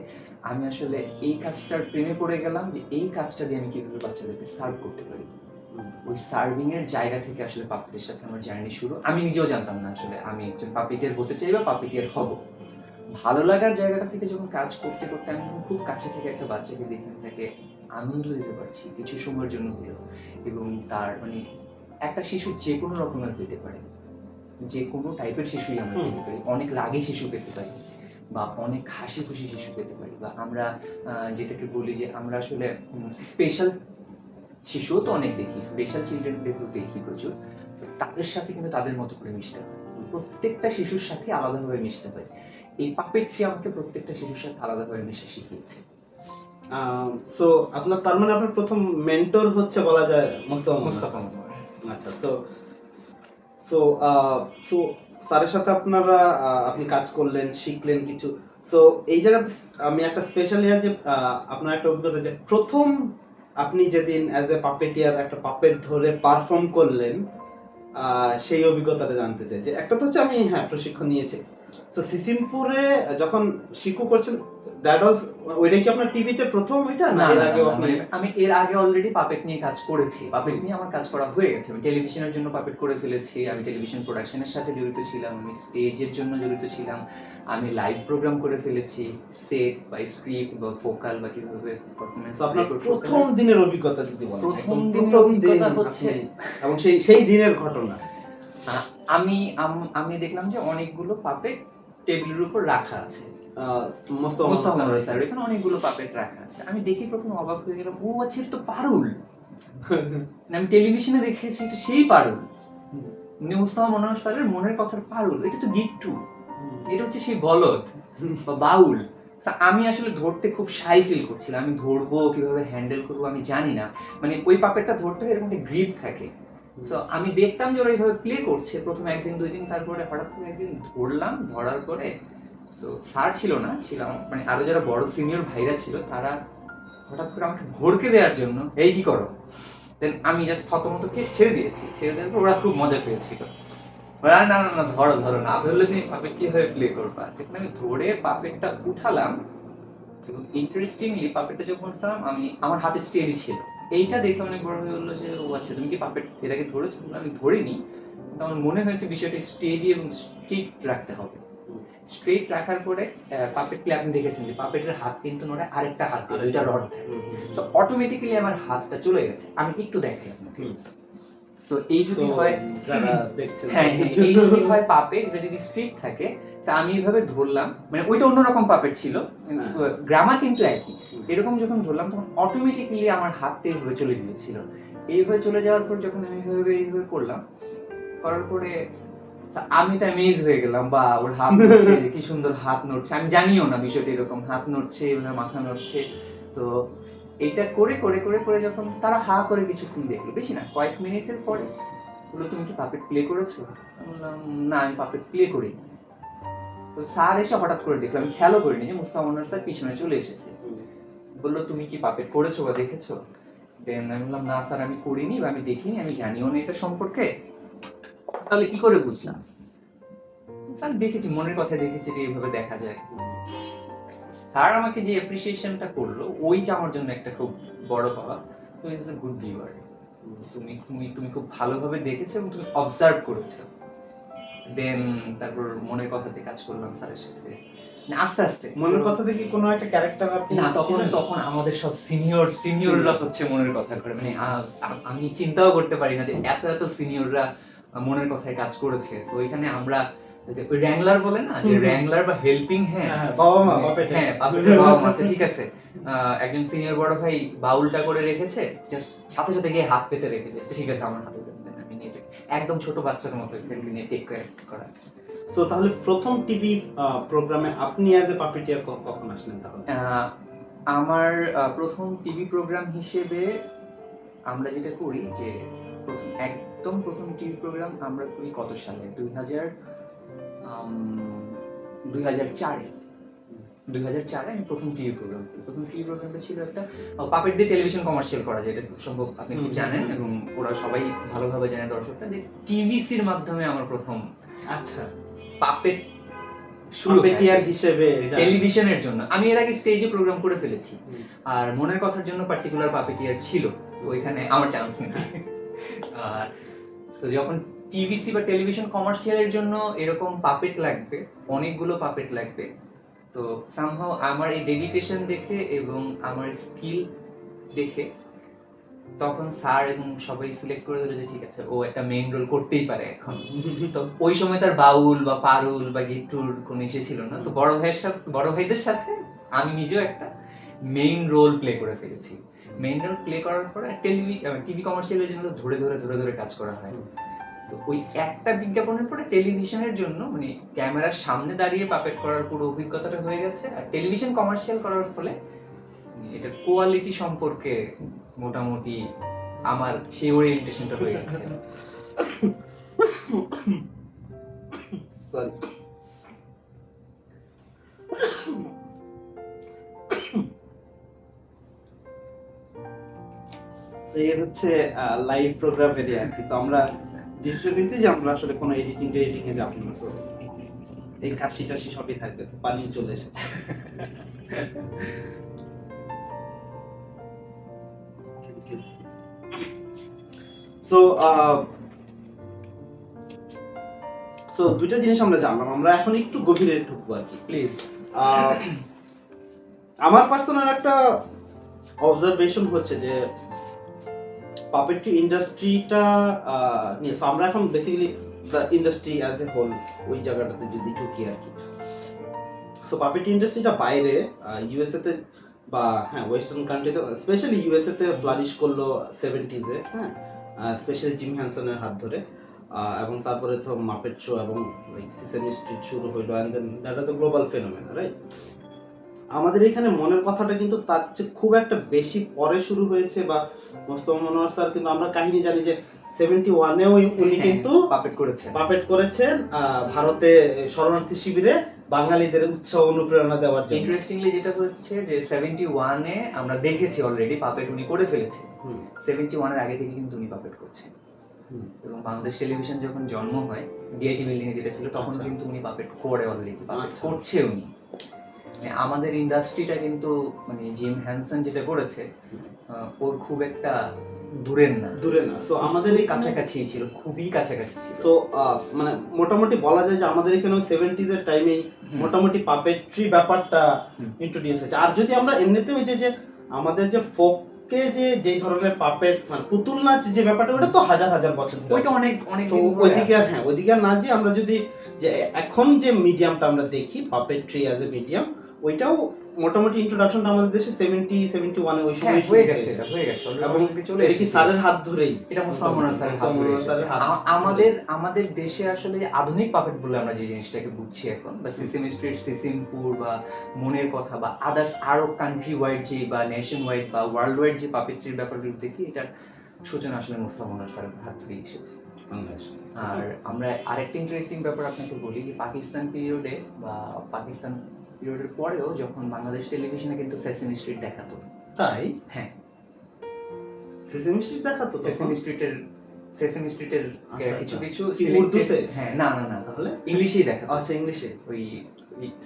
Speaker 2: আমি আসলে এই কাজটার প্রেমে পড়ে গেলাম, যে এই কাজটা দিয়ে আমি কিভাবে বাচ্চাদেরকে সার্ভ করতে পারি। ওই সার্ভিং এর জায়গা থেকে আসলে পাপিটের সাথে আমার জার্নি শুরু। আমি নিজেও জানতাম না আসলে আমি একজন পাপিটের হতে চাই বা পাপিটের হব। ভালো লাগার জায়গাটা থেকে যখন কাজ করতে করতে আমি খুব কাছে থেকে একটা বাচ্চাকে দেখে তাকে আনন্দ দিতে পারছি কিছু সময়ের জন্য হলেও, এবং তার মানে একটা শিশু যে কোনো রকমের পেতে পারে, যে কোনো টাইপের শিশুই আমরা পেতে পারি, অনেক রাগী শিশু পেতে পারি বা অনেক হাসি খুশি শিশু পেতে পারি, বা আমরা যেটাকে বলি যে আমরা আসলে স্পেশাল শিশুও তো অনেক দেখি, স্পেশাল চিলড্রেনদেরও দেখি প্রচুর, তাদের সাথে কিন্তু তাদের মতো করে মিশতে হয়, প্রত্যেকটা শিশুর সাথে আলাদাভাবে মিশতে হয়। এই পাপেট্রি আমাকে প্রত্যেকটা শিশুর সাথে আলাদাভাবে মিশে শিখিয়েছে।
Speaker 1: সো আপনার তার মানে আপনার প্রথম মেন্টর হচ্ছে বলা যায় মুস্তাফা। আচ্ছা, সো সো সো স্যারের সাথে আপনি কাজ করলেন, শিখলেন কিছু, সো এই জায়গাতে আমি একটা স্পেশাল যে আপনার একটা অভিজ্ঞতা যে প্রথম আপনি যেদিন অ্যাজ এ পাপেটিয়ার একটা পাপেট ধরে পারফর্ম করলেন, সেই অভিজ্ঞতাটা জানতে চাই। যে একটা তো হচ্ছে আমি প্রশিক্ষণ নিয়েছি, তো সিসিমপুরে যখন শিকু করছেন, দ্যাট ওয়াজ, ওইটা কি আপনার টিভিতে প্রথম ওইটা না এর আগেও আপনি?
Speaker 2: আমি এর আগে অলরেডি পাপেট নিয়ে কাজ করেছি, পাপেট নিয়ে আমার কাজ করা হয়ে গেছে। আমি টেলিভিশনের জন্য পাপেট করে ফেলেছি, আমি টেলিভিশন প্রোডাকশনের সাথে জড়িত ছিলাম, আমি স্টেজের জন্য জড়িত ছিলাম, আমি লাইভ প্রোগ্রাম করে ফেলেছি, সেট বা স্ক্রিপ্ট বা ফোকাল বা কিভাবে পারফরম্যান্স।
Speaker 1: তো আপনার প্রথম দিনের অভিজ্ঞতা যদি বলেন।
Speaker 2: প্রথম দিন হচ্ছে,
Speaker 1: এবং সেই দিনের ঘটনা।
Speaker 2: আমি দেখলাম যে অনেকগুলো পাপেট টেবিলের উপর রাখা আছে,
Speaker 1: মোস্তফা
Speaker 2: স্যার এখানে অনেকগুলো পাপেট রাখা আছে। আমি দেখি প্রথম অবাক হয়ে গেলাম, ও আচ্ছা এটা তো পারুল। আমি টেলিভিশনে দেখেছি এটা সেই পারুল, মুস্তাফা মনোয়ার স্যারের মনের কথার পারুল, এটা তো গিট্টু, এটা হচ্ছে সেই বলদ বা বাউল। আমি আসলে ধরতে খুব শাই ফিল করছিলাম, আমি ধরবো কিভাবে হ্যান্ডেল করবো আমি জানি না, মানে ওই পাপেটটা ধরতে হয় এরকম একটা গ্রিপ থাকে। তো আমি দেখতাম যে ওরা এইভাবে প্লে করছে প্রথম একদিন দুই দিন, তারপরে হঠাৎ করে একদিন ধরলাম, ধরার পরে তো স্যার ছিল না, ছিলাম মানে আরো যারা বড় সিনিয়র ভাইরা ছিল, তারা হঠাৎ করে আমাকে ভড়কে দেওয়ার জন্য এই কি করো, দেন আমি জাস্ট থতমত খেয়ে ছেড়ে দিয়েছি। ছেড়ে দেওয়ার পর ওরা খুব মজা পেয়েছিল, না না না ধরো ধরো, না ধরলে তুমি পাপেট কিভাবে প্লে করবা। যখন আমি ধরে পাপেটটা উঠালাম, এবং ইন্টারেস্টিংলি পাপেটটা যখন উঠালাম, আমি আমার হাতে স্টেডি ছিল, এইটা দেখে অনেক বড় হয়ে বললো যে ও আচ্ছা তুমি কি পাপেট এর আগে ধরেছো? আমি ধরিনি, কিন্তু আমার মনে হয়েছে বিষয়টা স্টেডি এবং স্ট্রিট রাখতে হবে। স্ট্রেট রাখার পরে পাপেট প্লে আপনি দেখেছেন যে পাপেটের হাত কিন্তু নড়ে, আরেকটা হাত দিয়ে দুইটা রড থাকে, সো অটোমেটিক্যালি আমার হাতটা চলে গেছে। আমি একটু দেখাই আপনাকে। সো এই যদি হয়,
Speaker 1: যারা দেখছেন,
Speaker 2: হ্যাঁ এই যদি হয় পাপেট, এটা যদি স্ট্রিট থাকে, আমি এইভাবে ধরলাম, মানে ওইটা অন্যরকম পাপেট ছিল, গ্রামার কিন্তু একই। এরকম যখন ধরলাম তখন অটোমেটিক্যালি আমার হাতটা এইভাবে চলে গিয়েছিল। এইভাবে চলে যাওয়ার পর যখন আমি এইভাবে করলাম, করার পরে আমি তো অ্যামেজ হয়ে গেলাম, বা ওর হাত নড়ছে, কি সুন্দর হাত নড়ছে, আমি জানিও না বিষয়টা এরকম হাত নড়ছে, ওনার মাথা নড়ছে। তো এইটা করে করে করে করে যখন তারা হা করে কিছুক্ষণ দেখলো, বেশি না কয়েক মিনিটের পরে বললো তুমি কি পাপেট প্লে করেছো? আমি বললাম না আমি পাপেট প্লে করিনি। তো স্যার এসে হঠাৎ করে দেখলো, আমি খেয়ালও করিনি যে মুস্তাফা মনোয়ার স্যার পিছনে চলে এসেছে, বললো তুমি কি পাপেট করেছো বা দেখেছো? দেন আমি বললাম না স্যার আমি করিনি বা আমি দেখিনি, আমি জানিও না এটা সম্পর্কে। তাহলে কি করে বুঝলাম? স্যার দেখেছি, মনের কথা দেখেছি যে এইভাবে দেখা যায়। স্যার আমাকে যে অ্যাপ্রিসিয়েশনটা করলো, ওইটা আমার জন্য একটা খুব বড় পাওয়া। তো ইজ আ গুড ভিউয়ার, তুমি তুমি তুমি খুব ভালোভাবে দেখেছো এবং তুমি অবজার্ভ করেছো। দেন তারপর মনের কথাতে কাজ করলাম স্যারের সাথে, আস্তে আস্তে।
Speaker 1: মনের কথা থেকে কোনো একটা ক্যারেক্টার আপনি
Speaker 2: না, তখন আমাদের সব সিনিয়ররা হচ্ছে মনের কথা করে, মানে আমি চিন্তাও করতে পারি না যে এত এত সিনিয়ররা মনের কথায় কাজ করেছে। তো এখানে আমরা যে ওই র্যাংলার বলে না, যে র্যাংলার বা হেল্পিং হ্যান্ড,
Speaker 1: বাবা মা পাপেট,
Speaker 2: হ্যাঁ পাপেটের বাবা মা। আচ্ছা ঠিক আছে, একজন সিনিয়র বড় ভাই বাউলটা করে রেখেছে, জাস্ট সাথে সাথে গিয়ে হাত পেতে রেখেছে, ঠিক আছে আমার হাতে দেন, আমি নিয়ে একদম ছোট বাচ্চার মতো নিয়ে টেক করা।
Speaker 1: সো তাহলে প্রথম টিভি প্রোগ্রামে আপনি অ্যাজ এ পাপেটিয়ার কখন আসলেন তাহলে?
Speaker 2: আমার প্রথম টিভি প্রোগ্রাম হিসেবে আমরা যেটা করি যে একদম প্রথম টিভি প্রোগ্রাম আমরা করি কত সালে, 2004-এ আমি প্রথম টিভি প্রোগ্রাম করি। প্রথম টিভি প্রোগ্রামটা ছিল একটা পাপেট দিয়ে টেলিভিশন কমার্শিয়াল করা, যেটা খুব সম্ভব আপনি খুব জানেন এবং ওরা সবাই ভালোভাবে জানে দর্শকরা, যে টিভিসির মাধ্যমে আমার প্রথম
Speaker 1: আচ্ছা
Speaker 2: পাপেট
Speaker 1: পাপেটিয়ার হিসেবে
Speaker 2: টেলিভিশনের জন্য। আমি এর আগে স্টেজে প্রোগ্রাম করে ফেলেছি, আর মনের কথার জন্য পার্টিকুলার পাপেটিয়ার ছিল, তো এখানে আমার চান্স নেই। আর তো যখন টিভিসি বা টেলিভিশন কমার্শিয়ালের জন্য এরকম পাপেট লাগবে, অনেকগুলো পাপেট লাগবে, তো সামহাউ আমার এই ডেডিকেশন দেখে এবং আমার স্কিল দেখে তখন স্যার এবং সবাই সিলেক্ট করে দিল যে ঠিক আছে ও একটা মেইন রোল করতেই পারে এখন। তো ওই সময় তার বাউল বা পারুল বা গিট্টুর কোনো ইসে ছিল না, তো বড় ভাইদের সাথে আমি নিজেও একটা মেইন রোল প্লে করে ফেলেছি। মেইন রোল প্লে করার পরে টিভি কমার্শিয়ালের জন্য ধরে ধরে ধরে ধরে কাজ করা হয়। তো ওই একটা বিজ্ঞাপনের পরে টেলিভিশনের জন্য মানে ক্যামেরার সামনে দাঁড়িয়ে পাপেট করার পুরো অভিজ্ঞতাটা হয়ে গেছে, আর টেলিভিশন কমার্শিয়াল করার ফলে এটা কোয়ালিটি সম্পর্কে মোটামুটি আমার সেই ওরিয়েন্টেশনটা হয়ে গেছে।
Speaker 1: সরি এই হচ্ছে লাইভ প্রোগ্রামেরই আর কি। তো আমরা ডিসিশন নিয়েছি যে আমরা আসলে কোনো এডিটিং এ যাব না। So, এই কাশি টাশি সবই থাকবে। So, পানি চলে এসেছে। সো সো দুইটা জিনিস আমরা জানলাম, আমরা এখন একটু গভীরে ঢুকবো আর কি।
Speaker 2: প্লিজ।
Speaker 1: আমার পার্সোনাল একটা অবজারভেশন হচ্ছে যে পাপেট্রি ইন্ডাস্ট্রিটা নিয়ে, সো আমরা এখন basically the industry as a whole ওই জায়গাটাতে যদি ঢুকি আর কি। সো পাপেট্রি ইন্ডাস্ট্রিটা বাইরে ইউএসএ তে বা হ্যাঁ ওয়েস্টার্ন কান্ট্রিতে, স্পেশালি ইউএসএ তে ফ্লারিশ করলো 70s এ, হ্যাঁ স্পেশালি জিম হ্যানসনের হাত ধরে। এবং তারপরে তো মাপেট শো এবং সিসেমি স্ট্রিট শুরু হইলো, and then that are the global phenomenon, right? আমাদের এখানে মনের কথাটা কিন্তু তার চেয়ে খুব একটা বেশি পরে শুরু হয়েছে, বা মোস্তফা মনোয়ার স্যার কিন্তু আমরা কাহিনী জানি যে 71-এও উনি কিন্তু পাপেট করেছেন ভারতে শরণার্থী শিবিরে বাঙালিদের উৎসাহ অনুপ্রেরণা দেওয়ার জন্য।
Speaker 2: ইন্টারেস্টিংলি যেটা হচ্ছে যে 71-এ আমরা দেখেছি অলরেডি পাপেট উনি করে ফেলেছে। 71-এর আগে থেকে কিন্তু উনি পাপেট করছেন, এবং বাংলাদেশ টেলিভিশন যখন জন্ম হয় ডিআইটি বিল্ডিং এ যেটা ছিল তখন কিন্তু উনি পাপেট করে অলরেডি পাপেট করছে উনি। মানে আমাদের ইন্ডাস্ট্রিটা কিন্তু মানে জিম হ্যানসন যেটা করেছে ওর খুব একটা দূরের না। সো আমাদের এই কাছাকাছি ছিল, খুবই কাছাকাছি ছিল।
Speaker 1: সো মানে মোটামুটি বলা যায় যে আমাদের এখানেও 70s এর টাইমেই মোটামুটি পাপেট্রি ব্যাপারটা ইন্ট্রোডিউস হয়েছে। আর যদি আমরা এমনিতে ওই যে আমাদের যে ফোককে যে ধরনের পাপেট মানে পুতুল নাচ যে ব্যাপারটা, ওটা তো হাজার হাজার বছর ধরে,
Speaker 2: ওইটা অনেক
Speaker 1: ওইদিকে হ্যাঁ ওইদিকে না, যে আমরা যদি যে এখন যে মিডিয়ামটা আমরা দেখি পাপেট্রি অ্যাজ এ মিডিয়াম, ওইটাও মোটামুটি ইন্ট্রোডাকশনটা আমাদের দেশে 70-71 ওই সময়
Speaker 2: হয়ে গেছে
Speaker 1: এবং চলে এসেছে স্যারের হাত ধরেই।
Speaker 2: এটা মুস্তফা মনোয়ার স্যারের হাত ধরে আমাদের দেশে আসলে আধুনিক পাপেট বলে আমরা যে জিনিসটাকে বুঝছি এখন, বা সিসেমি স্ট্রিট, সিসিমপুর বা মনের কথা বা আদার্স আরো কান্ট্রি ওয়াইড যে বা নেশন ওয়াইড বা ওয়ার্ল্ড ওয়াইড যে পাপেট্রির ব্যাপারগুলো দেখি, এটার সূচনা আসলে মুস্তফা মনোয়ার স্যারের হাত ধরেই এসেছে। আর আমরা আরেকটা ইন্টারেস্টিং ব্যাপার আপনাকে বলি, যে পাকিস্তান পিরিয়ডে বা পাকিস্তান পিরিয়ডের পরেও যখন বাংলাদেশ টেলিভিশনে কিন্তু সেসেমি স্ট্রিট দেখাতো।
Speaker 1: তাই?
Speaker 2: হ্যাঁ,
Speaker 1: সেসেমি স্ট্রিট দেখাতো।
Speaker 2: সেসেমি স্ট্রিটের কিছু
Speaker 1: উর্দুতে?
Speaker 2: হ্যাঁ, না তাহলে ইংলিশেই দেখাতো।
Speaker 1: আচ্ছা, ইংলিশে
Speaker 2: ওই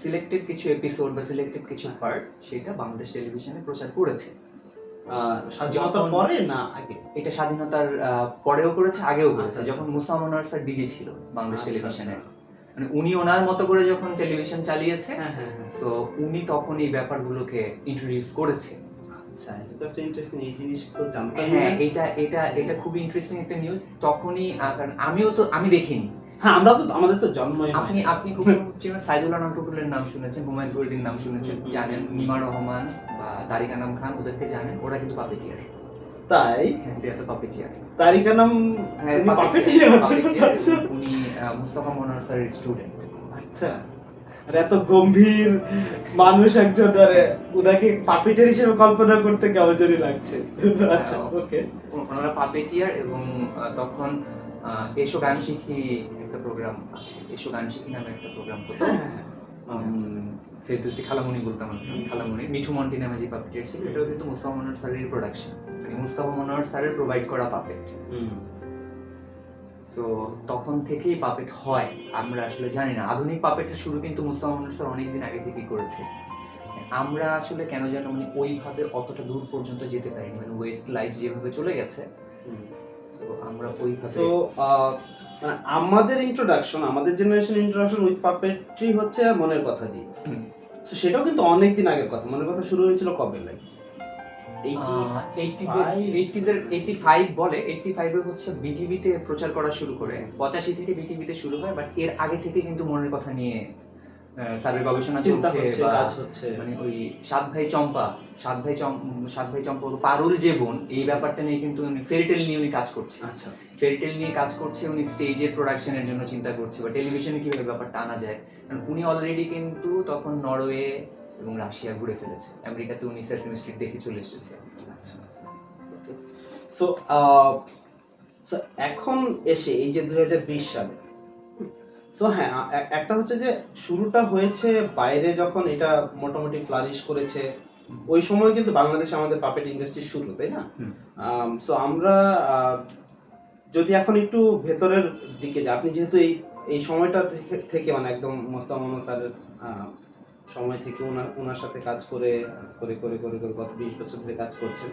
Speaker 2: সিলেক্টেড কিছু এপিসোড বা সিলেক্টেড কিছু পার্ট সেটা বাংলাদেশ টেলিভিশনে প্রচার করেছে।
Speaker 1: স্বাধীনতার পরে না আগে?
Speaker 2: এটা স্বাধীনতার পরেও করেছে, আগেও করেছে, যখন মুস্তফা মনোয়ার স্যার ডিজি ছিল বাংলাদেশ টেলিভিশনে। মানে উনি ওনার মতো করে যখন টেলিভিশন চালিয়েছে, সো উনি তখন এই ব্যাপারগুলোকে ইন্ট্রোডিউস করেছে।
Speaker 1: আচ্ছা, এটা তো একটা ইন্টারেস্টিং, এই জিনিস তো জানতাম না।
Speaker 2: হ্যাঁ, এটা খুবই ইন্টারেস্টিং একটা নিউজ। তখনই কারণ আমি দেখিনি।
Speaker 1: হ্যাঁ, আমাদের তো জন্মই হয়নি।
Speaker 2: আপনি খুব সাইদুল্লাহ নাটকুলের নাম শুনেছেন, হুমায়ুন কবিরের নাম শুনেছেন, জানেন নিমা রহমান বা তারিকা নাম খান, ওদেরকে জানেন, ওরা কিন্তু পাপেটিয়ার।
Speaker 1: তাই?
Speaker 2: হ্যাঁ, they are the puppeteer.
Speaker 1: তারিকা নাম পাপেটিয়ার?
Speaker 2: উনি মুস্তফা মনোয়ার স্যারের স্টুডেন্ট।
Speaker 1: আচ্ছা, আর এত গম্ভীর মানুষ একজন ধরে ওনাকে পাপেটিয়ার হিসেবে কল্পনা করতে কেমন জানি লাগছে। আচ্ছা, ওকে।
Speaker 2: ওনারা পাপেটিয়ার, এবং তখন এসো গান শিখি একটা প্রোগ্রাম আছে, এসো গান শিখি নামে একটা প্রোগ্রাম হতো। ফেরদৌসি খালামুনি বলতাম, খালামুনি মিঠু মন্টি নামে যে পাপেটিয়ার ছিল, এটাও কিন্তু মুস্তফা মনোয়ার স্যারের প্রোডাকশন, মানে মুস্তফা মনোয়ার স্যারের প্রোভাইড করা পাপেট। সো তখন থেকেই পাপেট হয়, আমরা আসলে জানি না। আধুনিক পাপেটের শুরু কিন্তু মুস্তফা মনোয়ার স্যার অনেকদিন আগে থেকেই করেছে। আমরা আসলে কেন যেন মানে ওইভাবে অতটা দূর পর্যন্ত যেতে পারিনি, মানে ওয়েস্ট লাইফ যেভাবে চলে গেছে, সো আমরা ওইভাবে।
Speaker 1: সো মানে আমাদের ইন্ট্রোডাকশন, আমাদের জেনারেশন ইন্ট্রোডাকশন উইথ পাপেট্রি হচ্ছে মনের কথা দিয়ে। সো সেটাও কিন্তু অনেক দিন আগের কথা। মনের কথা শুরু হয়েছিল কবে? লাইক
Speaker 2: 85 বলে। 85 এ হচ্ছে বিটিভিতে প্রচার করা শুরু করে, 85 থেকে বিটিভিতে শুরু হয়, বাট এর আগে থেকে কিন্তু মনের কথা নিয়ে স্যারের গবেষণা চলছে, কাজ হচ্ছে। মানে ওই সাত ভাই চম্পা পারুল যে বোন, এই ব্যাপারটা নিয়ে কিন্তু উনি ফেরিটেল নিয়ে উনি কাজ করছে। আচ্ছা, ফেরিটেল নিয়ে কাজ করছে, উনি স্টেজের প্রোডাকশনের জন্য চিন্তা করছে, বা টেলিভিশনে কিভাবে ব্যাপারটা আনা যায়। কারণ উনি অলরেডি কিন্তু তখন নরওয়ে এবং রাশিয়া ঘুরে ফেলেছে, আমেরিকাতে উনি সেসেমি স্ট্রিট দেখে চলে এসেছে।
Speaker 1: আচ্ছা, সো এখন এসে এই যে 2020 সালে, সো হ্যাঁ, একটা হচ্ছে যে শুরুটা হয়েছে বাইরে, যখন এটা মোটামুটি ফ্লারিশ করেছে ওই সময় কিন্তু বাংলাদেশে আমাদের পাপেট ইন্ডাস্ট্রি শুরু, তাই না? সো আমরা যদি এখন একটু ভেতরের দিকে যাই, আপনি যেহেতু এই এই সময়টা থেকে মানে একদম মোস্তফা মনোয়ার স্যারের সময় থেকে ওনার সাথে কাজ করে করে করে করে করে গত 20 বছর ধরে কাজ করছেন।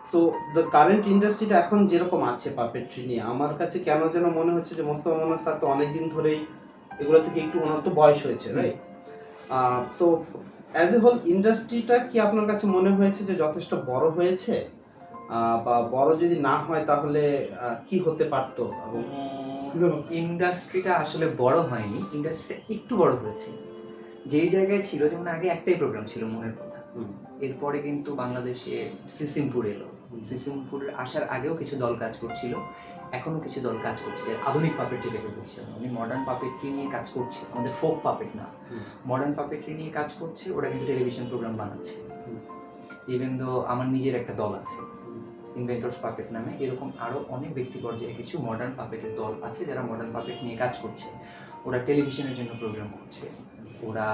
Speaker 1: সো দ্য কারেন্ট ইন্ডাস্ট্রিটা এখন যেরকম আছে পাপেট্রি নিয়ে, আমার কাছে কেন যেন মনে হচ্ছে যে মোস্তফা মনোয়ার স্যার তো অনেকদিন ধরেই এগুলো থেকে একটু, ওনার তো বয়স হয়েছে, right? So as a whole ইন্ডাস্ট্রিটা কি আপনার কাছে মনে হয়েছে যে যথেষ্ট বড় হয়েছে, বা বড় যদি না হয় তাহলে কি হতে পারতো?
Speaker 2: ইন্ডাস্ট্রিটা আসলে বড় হয়নি, ইন্ডাস্ট্রিটা একটু বড় হয়েছে। যেই জায়গায় ছিল, যেমন আগে একটাই প্রোগ্রাম ছিল মনের কথা, এরপরে কিন্তু বাংলাদেশে সিসিমপুর এলো। সিসিমপুরের আসার আগেও কিছু দল কাজ করছিল, এখনো কিছু দল কাজ করছে আধুনিক পাপেট যেটাকে বলছে, মানে মডার্ন পাপেট্রি নিয়ে কাজ করছে, আমাদের ফোক পাপেট না, মডার্ন পাপেট্রি নিয়ে কাজ করছে। ওরা কিন্তু টেলিভিশন প্রোগ্রাম বানাচ্ছে। ইভেন দো আমার নিজের একটা দল আছে ইনভেন্টরস পাপেট নামে, এরকম আরো অনেক ব্যক্তি পর্যায়ে কিছু মডার্ন পাপেটের দল আছে যারা মডার্ন পাপেট নিয়ে কাজ করছে। ওরা টেলিভিশনের জন্য প্রোগ্রাম করছে, ওরা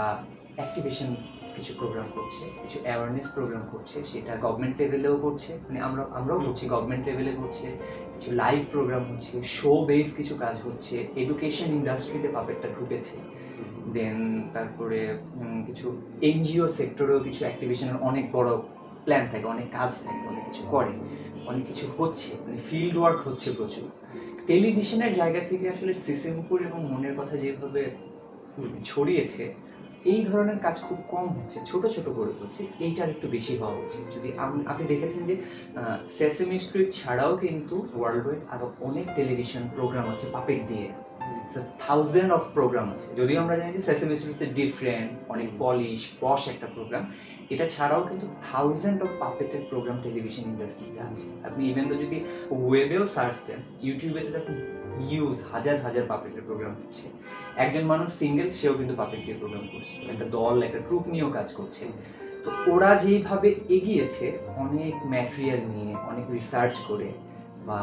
Speaker 2: অ্যাক্টিভেশন কিছু প্রোগ্রাম করছে, কিছু অ্যাওয়ারনেস প্রোগ্রাম করছে, সেটা গভর্নমেন্ট লেভেলেও করছে, মানে আমরাও করছি, গভর্নমেন্ট লেভেলে করছে, কিছু লাইভ প্রোগ্রাম হচ্ছে, শো বেস কিছু কাজ হচ্ছে, এডুকেশন ইন্ডাস্ট্রিতে পাপেটটা ঢুকেছে। দেন তারপরে কিছু এনজিও সেক্টরেও কিছু অ্যাক্টিভেশনের অনেক বড় প্ল্যান থাকে, অনেক কাজ থাকে, অনেক কিছু করে, অনেক কিছু হচ্ছে, মানে ফিল্ড ওয়ার্ক হচ্ছে প্রচুর। টেলিভিশনের জায়গা থেকে আসলে সিসিমপুর এবং মনের কথা যেভাবে ছড়িয়েছে, এই ধরনের কাজ খুব কম হচ্ছে, ছোট ছোট করে হচ্ছে, এইটার একটু বেশি হওয়া উচিত। যদি আপনি দেখেছেন যে সেসেমি স্ট্রিট ছাড়াও কিন্তু ওয়ার্ল্ড ওয়াইড আরো অনেক টেলিভিশন প্রোগ্রাম আছে পাপেট দিয়ে, থাউজেন্ড অফ প্রোগ্রাম আছে। যদিও আমরা জানি যে সেসেমি স্ট্রিট ডিফারেন্ট, অনেক পলিশ পশ একটা প্রোগ্রাম, এটা ছাড়াও কিন্তু থাউজেন্ড অফ পাপেটের প্রোগ্রাম টেলিভিশন ইন্ডাস্ট্রিতে আছে। আপনি ইভেন তো যদি ওয়েবেও সার্চ দেন, ইউটিউবে তো দেখুন হিউজ হাজার হাজার পাপেটের প্রোগ্রাম হচ্ছে। একজন মানুষ সিঙ্গেল, সেও কিন্তু পাপেট দিয়ে প্রোগ্রাম করছে, একটা দল একটা ট্রুপ নিয়েও কাজ করছে। তো ওরা যেভাবে এগিয়েছে অনেক ম্যাটেরিয়াল নিয়ে, অনেক রিসার্চ করে, বা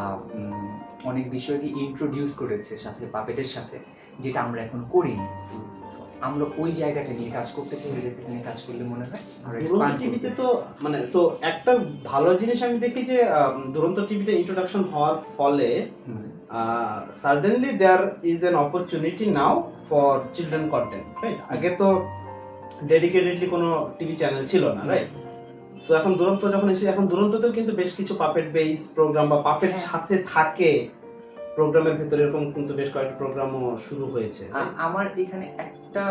Speaker 2: অনেক বিষয়কে ইন্ট্রোডিউস করেছে সাথে পাপেটের সাথে, যেটা আমরা এখন করিনি। আমরা ওই জায়গাটা নিয়ে কাজ করতে চাই, ওই জায়গাটা নিয়ে কাজ করলে মনে হয়
Speaker 1: দুরন্ত টিভিতে তো মানে সো একটা ভালো জিনিস আমি দেখি যে দুরন্ত টিভিতে ইন্ট্রোডাকশন হওয়ার ফলে suddenly there is an opportunity now for children content, right? আগে তো ডেডিকেটেডলি কোনো টিভি চ্যানেল ছিল না, রাইট? সো এখন দুরন্ত যখন এসে, এখন দুরন্ততেও কিন্তু বেশ কিছু পাপেট বেস প্রোগ্রাম বা পাপেট সাথে থাকে প্রোগ্রামের ভিতরে, এরকম কিন্তু বেশ কয়েকটা প্রোগ্রামও শুরু হয়েছে।
Speaker 2: আমার এখানে একটা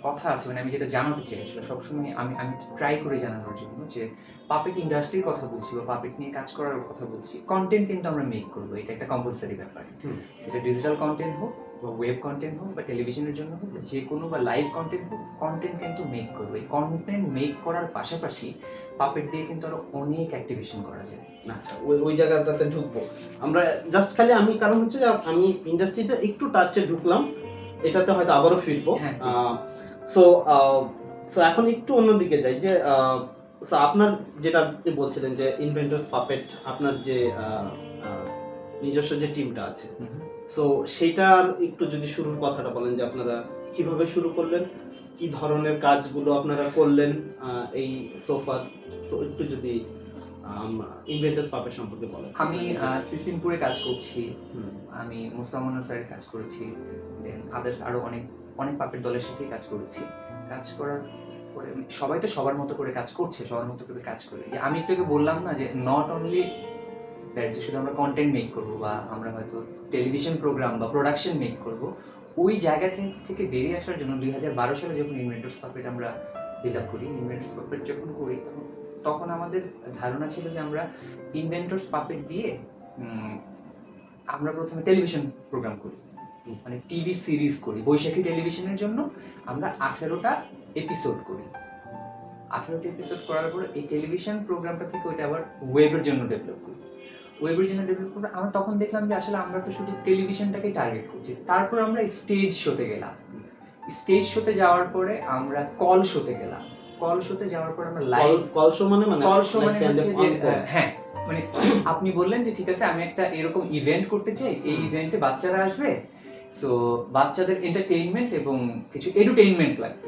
Speaker 2: কথা আছে, মানে আমি যেটা জানাতে চাই আসলে সবসময়, আমি ট্রাই করে জানানোর জন্য যে পাপেট ইন্ডাস্ট্রির কথা বলছি বা পাপেট নিয়ে কাজ করার কথা বলছি, কন্টেন্ট কিন্তু আমরা মেক করবো, এটা একটা কম্পালসারি ব্যাপার। সেটা ডিজিটাল কন্টেন্ট হোক বা ওয়েব কন্টেন্ট হোক বা টেলিভিশনের জন্য হোক, যে কোনো বা লাইভ কন্টেন্ট হোক, কন্টেন্ট কিন্তু মেক করবো। এই কন্টেন্ট মেক করার পাশাপাশি পাপেট দিয়ে কিন্তু আরো অনেক অ্যাক্টিভেশন করা যায়।
Speaker 1: আচ্ছা, ওই জায়গাটাতে ঢুকবো আমরা জাস্ট খালি, আমি কারণ হচ্ছে যে আমি ইন্ডাস্ট্রিতে একটু টাচে ঢুকলাম, এটাতে হয়তো আবারও ফিরবো। সো এখন একটু অন্যদিকে যাই যে আপনার যেটা আপনি বলছিলেন যে ইনভেন্টরস পাপেট, আপনার যে নিজস্ব যে টিমটা আছে, সো সেইটার একটু যদি শুরুর কথাটা বলেন যে আপনারা কিভাবে শুরু করলেন, কি ধরনের কাজগুলো আপনারা করলেন এই সোফার, সো একটু যদি ইনভেন্টরস পাপেট সম্পর্কে বলেন।
Speaker 2: আমি সিসিমপুরে কাজ করছি, আমি মোস্তফা মনোয়ার স্যারের কাজ করেছি, দেন আদার্স আরো অনেক অনেক পাপেট দলের সাথে কাজ করেছি। কাজ করার পরে সবাই তো সবার মতো করে কাজ করছে, সবার মতো করে কাজ করে, যে আমি একটু আগে বললাম না যে নট অনলি দ্যাট যে শুধু আমরা কন্টেন্ট মেক করবো বা আমরা হয়তো টেলিভিশন প্রোগ্রাম বা প্রোডাকশন মেক করব, ওই জায়গা থেকে বেরিয়ে আসার জন্য 2012 সালে যখন ইনভেন্টরস পাপেট আমরা বিল্ড আপ করি, ইনভেন্টরস পাপেট যখন করি তখন আমাদের ধারণা ছিল যে আমরা ইনভেন্টরস পাপেট দিয়ে আমরা প্রথমে টেলিভিশন প্রোগ্রাম করি, মানে টিভি সিরিজ করি। বৈশাখী টেলিভিশনের জন্য আমরা 18টা এপিসোড করি। 18টা এপিসোড করার পরে এই টেলিভিশন প্রোগ্রামটা থেকে ওইটা আবার ওয়েবের জন্য ডেভেলপ করি। ওয়েবের জন্য ডেভেলপ করে আমরা তখন দেখলাম যে আসলে আমরা তো শুধু টেলিভিশনটাকেই টার্গেট করছি। তারপর আমরা স্টেজ শোতে গেলাম। স্টেজ শোতে যাওয়ার পরে আমরা কল শোতে গেলাম। কল শোতে যাওয়ার পর আমরা লাইভ,
Speaker 1: কল শো মানে
Speaker 2: হচ্ছে যে হ্যাঁ, মানে আপনি বললেন যে ঠিক আছে আমি একটা এরকম ইভেন্ট করতে চাই, এই ইভেন্টে বাচ্চারা আসবে, সো বাচ্চাদের এন্টারটেইনমেন্ট এবং কিছু এডুটেইনমেন্ট লাগবে।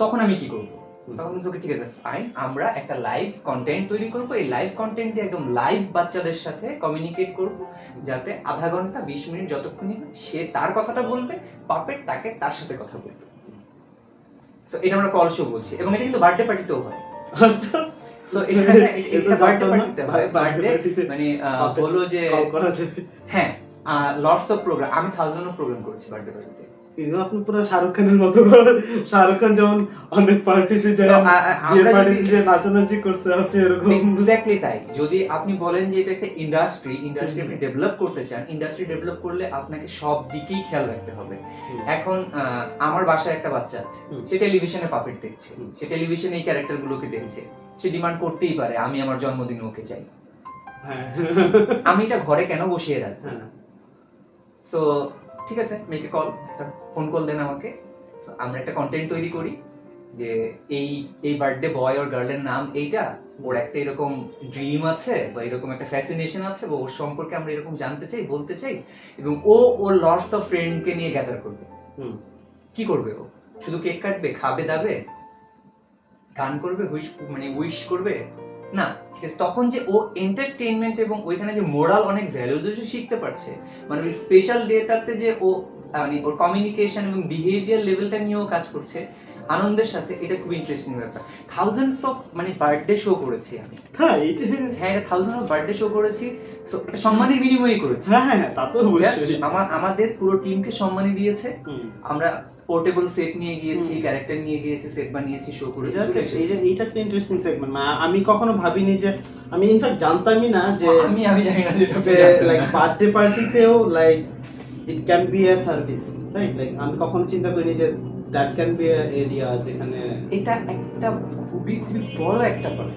Speaker 2: তখন আমি কি করব? তখন ওকে ঠিক আছে ফাইন, আমরা একটা লাইভ কন্টেন্ট তৈরি করব, এই লাইভ কন্টেন্ট দিয়ে একদম লাইভ বাচ্চাদের সাথে কমিউনিকেট করব, যাতে আধা ঘন্টা 20 মিনিট যতক্ষণই হয় সে তার কথাটা বলবে, পাপেট তাকে তার সাথে কথা বলবে। সো এটা আমরা কল শো বলছি, এবং এটা কিন্তু বার্থডে পার্টিতেও হয়।
Speaker 1: আচ্ছা,
Speaker 2: সো এটা বার্থডে পার্টিতে হয়, বার্থডে মানে হলো যে
Speaker 1: কল করা যাবে।
Speaker 2: হ্যাঁ, লটস অফ প্রোগ্রাম, আমি থাউজেন্ড অফ প্রোগ্রাম করেছি বার্থডে পার্টিতে।
Speaker 1: কিন্তু আপনি পুরো শাহরুখ খানের মতো শাহরুখ খান যেমন অনেক পার্টিতে যায়, বিয়ে পার্টিতে যে নাচানাচি করছে, আপনি এরকম
Speaker 2: এক্স্যাক্টলি তাই। যদি আপনি বলেন যে এটা একটা ইন্ডাস্ট্রি আপনি ডেভেলপ করতে চান, ইন্ডাস্ট্রি ডেভেলপ করলে আপনাকে সব দিকেই খেয়াল রাখতে হবে। এখন আমার বাসায় একটা বাচ্চা আছে, সে টেলিভিশনে পাপেট দেখছে, সে টেলিভিশনে এই ক্যারেক্টার গুলোকে দেখছে, সে ডিমান্ড করতেই পারে আমি আমার জন্মদিনে ওকে চাই। আমি এটা ঘরে কেন বসিয়ে রাখবো? সো ঠিক আছে, মেক এ কল, একটা ফোন কল দেন আমাকে। So, আমরা একটা কন্টেন্ট তৈরি করি যে এই বার্থডে বয় ওর গার্লের নাম এইটা, ওর একটা এরকম ড্রিম আছে বা এরকম একটা ফ্যাসিনেশন আছে, বা ওর সম্পর্কে আমরা এরকম জানতে চাই, বলতে চাই, এবং ও ওর লটস অফ ফ্রেন্ডকে নিয়ে গ্যাদার করবে। কি করবে ও? শুধু কেক কাটবে, খাবে দাবে, গান করবে, উইশ করবে? না, ঠিক আছে। তখন যে ও এন্টারটেইনমেন্ট এবং ওইখানে যে মোরাল অনেক ভ্যালুজ শিখতে পারছে, মানে ওই স্পেশাল ডেটাতে যে ও মানে ওর কমিউনিকেশন এবং বিহেভিয়ার লেভেলটা নিয়েও কাজ করছে আনন্দের সাথে, এটা খুব ইন্টারেস্টিং ব্যাপার। থাউজেন্ডস অফ মানে বার্থডে শো করেছি আমি।
Speaker 1: হ্যাঁ,
Speaker 2: এটা থাউজেন্ড অফ বার্থডে শো করেছি। সো এটা সম্মানের বিনিময়ে করেছি।
Speaker 1: হ্যাঁ, তা তো অবশ্যই।
Speaker 2: আমাদের পুরো টিমকে সম্মানই দিয়েছে। আমরা পোর্টেবল সেট নিয়ে গিয়েছি, ক্যারেক্টার নিয়ে গিয়েছি, সেট বানিয়েছি, শো করেছি।
Speaker 1: এইটা একটা ইন্টারেস্টিং সেগমেন্ট। আমি কখনো ভাবিনি যে, আমি ইনফ্যাক্ট জানতামই না যে
Speaker 2: আমি জানি না
Speaker 1: যে লাইক বার্থডে পার্টিতেও like it can be a service, right? Like আমি কখনো চিন্তা করিনি যে that can be a area যেখানে
Speaker 2: এটা একটা খুবই খুবই বড় একটা পার্ট।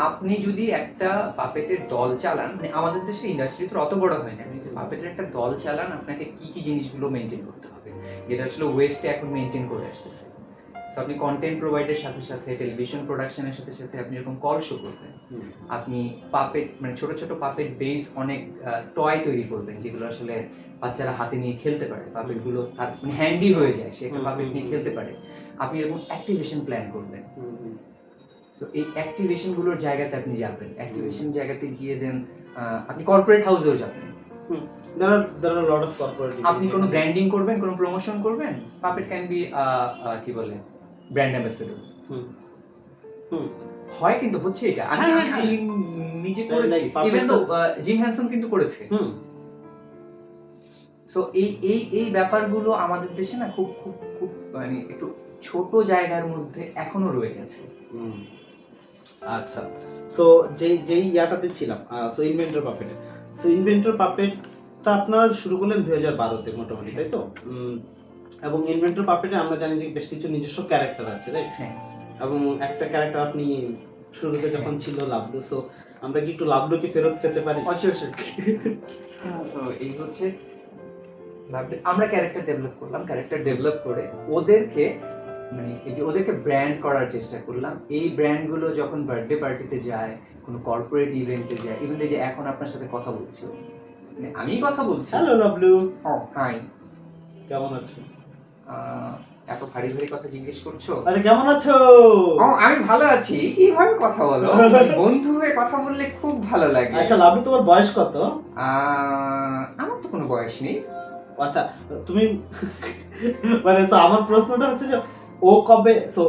Speaker 2: আপনি যদি একটা পাপেটের দল চালান, মানে আমাদের দেশে ইন্ডাস্ট্রি তো অত বড় হয় না, কিন্তু পাপেটের একটা দল চালান, আপনাকে কি কি জিনিসগুলো মেনটেন করতে হবে, যেটা আসলে ওয়েস্টে এখন মেনটেন করে আসতেছে। সো আপনি কন্টেন্ট প্রোভাইডের সাথে সাথে, টেলিভিশন প্রোডাকশনের সাথে সাথে আপনি এরকম কল শো করবেন, আপনি পাপেট মানে ছোট ছোট পাপেট বেস অনেক টয় তৈরি করবেন, যেগুলো আসলে বাচ্চারা হাতে নিয়ে খেলতে পারে, পাপেট গুলো তার মানে হ্যান্ডি হয়ে যায়, সে একটা পাপেট নিয়ে খেলতে পারে। আপনি এরকম অ্যাক্টিভেশন প্ল্যান করবেন। তো এই অ্যাক্টিভেশন গুলোর জায়গাতে আপনি যাবেন, অ্যাক্টিভেশন জায়গাতে গিয়ে দেন আপনি কর্পোরেট হাউসেও যাবেন।
Speaker 1: there are a lot of corporate
Speaker 2: আপনি কোনো ব্র্যান্ডিং করবেন, কোনো প্রমোশন করবেন, পাপেট ক্যান বি কি বলে ব্র্যান্ড অ্যাম্বাসেডর। হয়, কিন্তু হচ্ছে এটা। আমি নিজে করেছি, ইভেন তো জিম হ্যানসন কিন্তু করেছে। সো এই ব্যাপারগুলো আমাদের দেশে না খুব খুব খুব মানে একটু ছোট জায়গার মধ্যে এখনো রয়ে গেছে।
Speaker 1: আচ্ছা, সো যেই ইয়াটাতে ছিলাম, so inventor puppet, so inventor পাপেটটা আপনারা শুরু করলেন 2012-তে মোটামুটি, তাই তো? এবং ইনভেন্টর পাপেটে আমরা জানি যে বেশ কিছু নিজস্ব ক্যারেক্টার আছে, রাইট? এবং একটা ক্যারেক্টার আপনি শুরুতে যখন ছিল লাভলু, সো আমরা কি একটু লাভলুকে ফেরত পেতে পারি?
Speaker 2: সো এই হচ্ছে আমরা ক্যারেক্টার ডেভেলপ করলাম, ক্যারেক্টার ডেভেলপ করে ওদেরকে মানে এই যে ওদেরকে ব্র্যান্ড করার চেষ্টা করলাম। এই ব্র্যান্ডগুলো যখন বার্থডে পার্টিতে যায়, কোনো কর্পোরেট ইভেন্টে যায়, ইভেন যে এখন আপনার সাথে কথা বলছি, মানে আমি কথা বলছি।
Speaker 1: হ্যালো লাভলু,
Speaker 2: হাই,
Speaker 1: কেমন আছো?
Speaker 2: এত ভারী ভারী কথা জিজ্ঞেস করছো?
Speaker 1: আচ্ছা, কেমন আছো?
Speaker 2: আমি ভালো আছি। এই যে এইভাবে কথা বলো, বন্ধু হয়ে কথা বললে খুব ভালো লাগে।
Speaker 1: আচ্ছা লাভলু, তোমার বয়স কত?
Speaker 2: আমার তো কোনো বয়স নেই।
Speaker 1: আচ্ছা, তুমি মানে আমার প্রশ্নটা হচ্ছে যে ও কবে, সো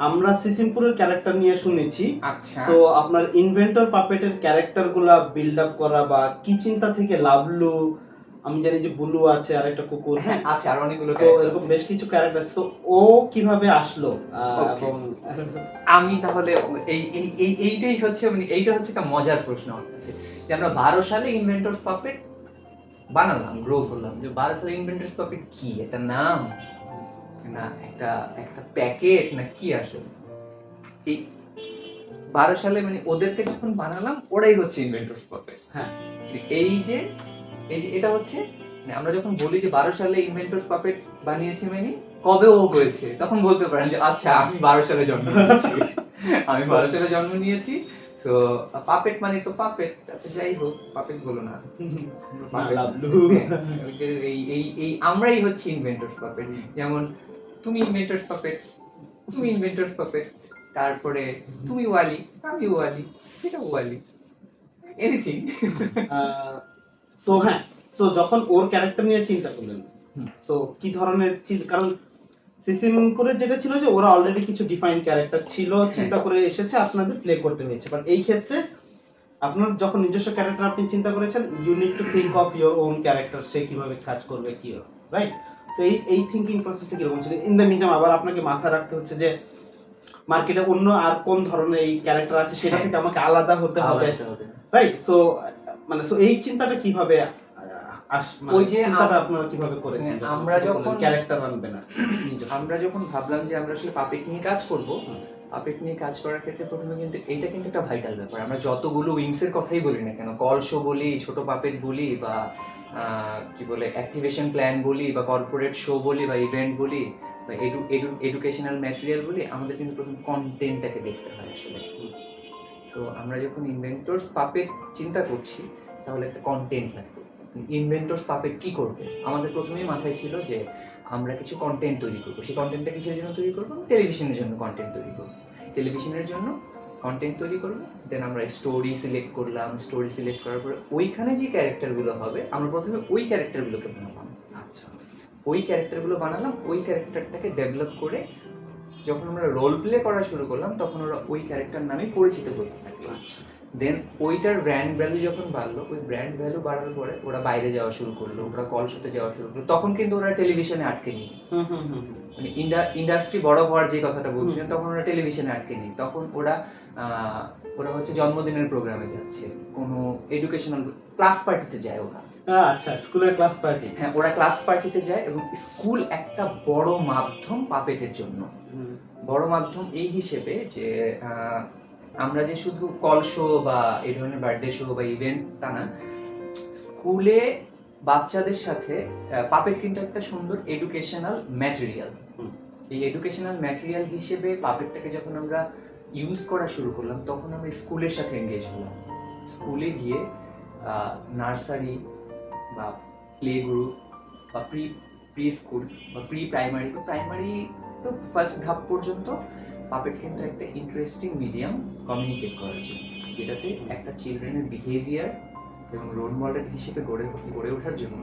Speaker 1: আমরা সিসিমপুরের ক্যারেক্টার নিয়ে শুনেছি,
Speaker 2: আচ্ছা,
Speaker 1: সো আপনার ইনভেন্টর পাপেটের ক্যারেক্টারগুলা বিল্ড আপ করা বা কি চিন্তা থেকে লাভলু, আমি জানি যে বুলু আছে আর একটা কুকুর,
Speaker 2: হ্যাঁ আছে, আর অনেকগুলো
Speaker 1: এরকম বেশ কিছু ক্যারেক্টার আছে, তো ও কিভাবে আসলো? এবং
Speaker 2: আমি তাহলে এইটাই হচ্ছে মানে এইটা হচ্ছে একটা মজার প্রশ্ন আমার কাছে, যে আমরা 12 সালে ইনভেন্টরস পাপেট বানালাম, গ্রো করলাম। যে 12 সালে ইনভেন্টরস পাপেট কি একটা নাম না একটা প্যাকেট না কি? আসলে এই 12 সালে মানে ওদেরকে যখন বানালাম, ওরাই হচ্ছে ইনভেন্টরস পাপেট।
Speaker 1: হ্যাঁ,
Speaker 2: এই যে এটা হচ্ছে আমরা যখন বলি যে 12 সালে ইনভেন্টরস পাপেট বানিয়েছি, মানে কবে ও হয়েছে, তখন বলতে পারেন যে আচ্ছা আমি 12 সালে জন্ম নিয়েছি। আমি 12 সালে জন্ম নিয়েছি। সো পাপেট মানে তো পাপেট। আচ্ছা যাই হোক, পাপেট বলো না,
Speaker 1: লাভলু,
Speaker 2: এই আমরাই হচ্ছি ইনভেন্টরস পাপেট। যেমন তুমি ইনভেন্টরস পাপেট, তুমি ইনভেন্টরস পাপেট, তারপরে তুমি ওয়ালি, আমি ওয়ালি, এটা ওয়ালি, এনিথিং।
Speaker 1: সো হ্যাঁ, সো যখন ওর ক্যারেক্টার নিয়ে চিন্তা করলেন,
Speaker 2: হুম।
Speaker 1: সো কি ধরনের কারণ সিসিমপুরে যেটা ছিল যে ওরা অলরেডি কিছু ডিফাইন্ড ক্যারেক্টার ছিল, চিন্তা করে এসেছে, আপনাদের প্লে করতে হয়েছে। বাট এই ক্ষেত্রে আপনার যখন নিজস্ব ক্যারেক্টার আপনি চিন্তা করেছেন, you need to think of your own character, সে কিভাবে কাজ করবে, কি রাইট। সো এই থিঙ্কিং প্রসেসটা কিরকম ছিল? ইন দ্য মিনটাইম আবার আপনাকে মাথায় রাখতে হচ্ছে যে মার্কেটে অন্য আর কোন ধরনের এই ক্যারেক্টার আছে, সেটা থেকে আমাকে আলাদা হতে হবে, রাইট। সো মানে সো এই চিন্তাটা কিভাবে
Speaker 2: ওই যে
Speaker 1: চিন্তাটা আপনারা কিভাবে করেছেন
Speaker 2: আমরা যখন
Speaker 1: ক্যারেক্টার আনবেন না?
Speaker 2: আমরা যখন ভাবলাম যে আমরা আসলে পাপেট নিয়ে কাজ করব, পাপেট নিয়ে কাজ করার ক্ষেত্রে প্রথমে কিন্তু এইটা কিন্তু একটা ভাইটাল ব্যাপার। আমরা যতগুলো উইংস এর কথাই বলি না কেন, কল শো বলি, ছোট পাপেট বলি, বা কি বলে অ্যাক্টিভেশন প্ল্যান বলি, বা কর্পোরেট শো বলি, বা ইভেন্ট বলি, বা এডুকেশনাল ম্যাটেরিয়াল বলি, আমাদের কিন্তু প্রথম কন্টেন্টটাকে দেখতে হয় আসলে। তো আমরা যখন ইনভেন্টরস পাপেট চিন্তা করছি, তাহলে একটা কন্টেন্ট লাগবে। ইনভেন্টরস পাপেট কি করবে? আমাদের প্রথমেই মাথায় ছিল যে আমরা কিছু কন্টেন্ট তৈরি করবো। সেই কন্টেন্টটা কিসের জন্য তৈরি করবো? টেলিভিশনের জন্য কন্টেন্ট তৈরি করবো। টেলিভিশনের জন্য কন্টেন্ট তৈরি করবো, দেন আমরা স্টোরি সিলেক্ট করলাম। স্টোরি সিলেক্ট করার পরে ওইখানে যে ক্যারেক্টারগুলো হবে, আমরা প্রথমে ওই ক্যারেক্টারগুলোকে বানালাম।
Speaker 1: আচ্ছা,
Speaker 2: ওই ক্যারেক্টারগুলো বানালাম, ওই ক্যারেক্টারটাকে ডেভেলপ করে যখন আমরা রোল প্লে করা শুরু করলাম, তখন ওরা ওই ক্যারেক্টার নামে পরিচিত করতে থাকলো।
Speaker 1: আচ্ছা।
Speaker 2: দেন ওইটার ব্র্যান্ড ভ্যালু যখন বাড়লো, ওই ব্র্যান্ড ভ্যালু বাড়ার পরে ওরা বাইরে যাওয়া শুরু করলো, ওরা কল শোতে যাওয়া শুরু করলো। তখন কিন্তু ওরা টেলিভিশনে আটকে নেই, মানে ইন্ডাস্ট্রি বড় হওয়ার যে কথাটা বলছিলেন, তখন ওরা টেলিভিশনে আটকে নেই। তখন ওরা হচ্ছে জন্মদিনের প্রোগ্রামে যাচ্ছে, কোনো এডুকেশনাল ক্লাস পার্টিতে যায় ওরা।
Speaker 1: আচ্ছা, স্কুলের ক্লাস পার্টি।
Speaker 2: হ্যাঁ, ওরা ক্লাস পার্টিতে যায়, এবং স্কুল একটা বড় মাধ্যম পাপেটের জন্য। বড় মাধ্যম এই হিসেবে যে আমরা যে শুধু কল শো বা এই ধরনের বার্থডে শো বা ইভেন্ট তা না, স্কুলে বাচ্চাদের সাথে পাপেট কিন্তু একটা সুন্দর এডুকেশনাল ম্যাটেরিয়াল। এই এডুকেশনাল ম্যাটেরিয়াল হিসেবে পাপেটটাকে যখন আমরা ইউজ করা শুরু করলাম, তখন আমরা স্কুলের সাথে এনগেজ হলাম। স্কুলে গিয়ে নার্সারি বা প্লে গ্রুপ বা প্রি স্কুল বা প্রাইমারি বা প্রাইমারি তো ফার্স্ট ধাপ পর্যন্ত পাপেট কিন্তু একটা ইন্টারেস্টিং মিডিয়াম কমিউনিকেট করার জন্য, যেটাতে একটা চিলড্রেনের বিহেভিয়ার এবং রোল মডেল হিসেবে গড়ে ওঠার জন্য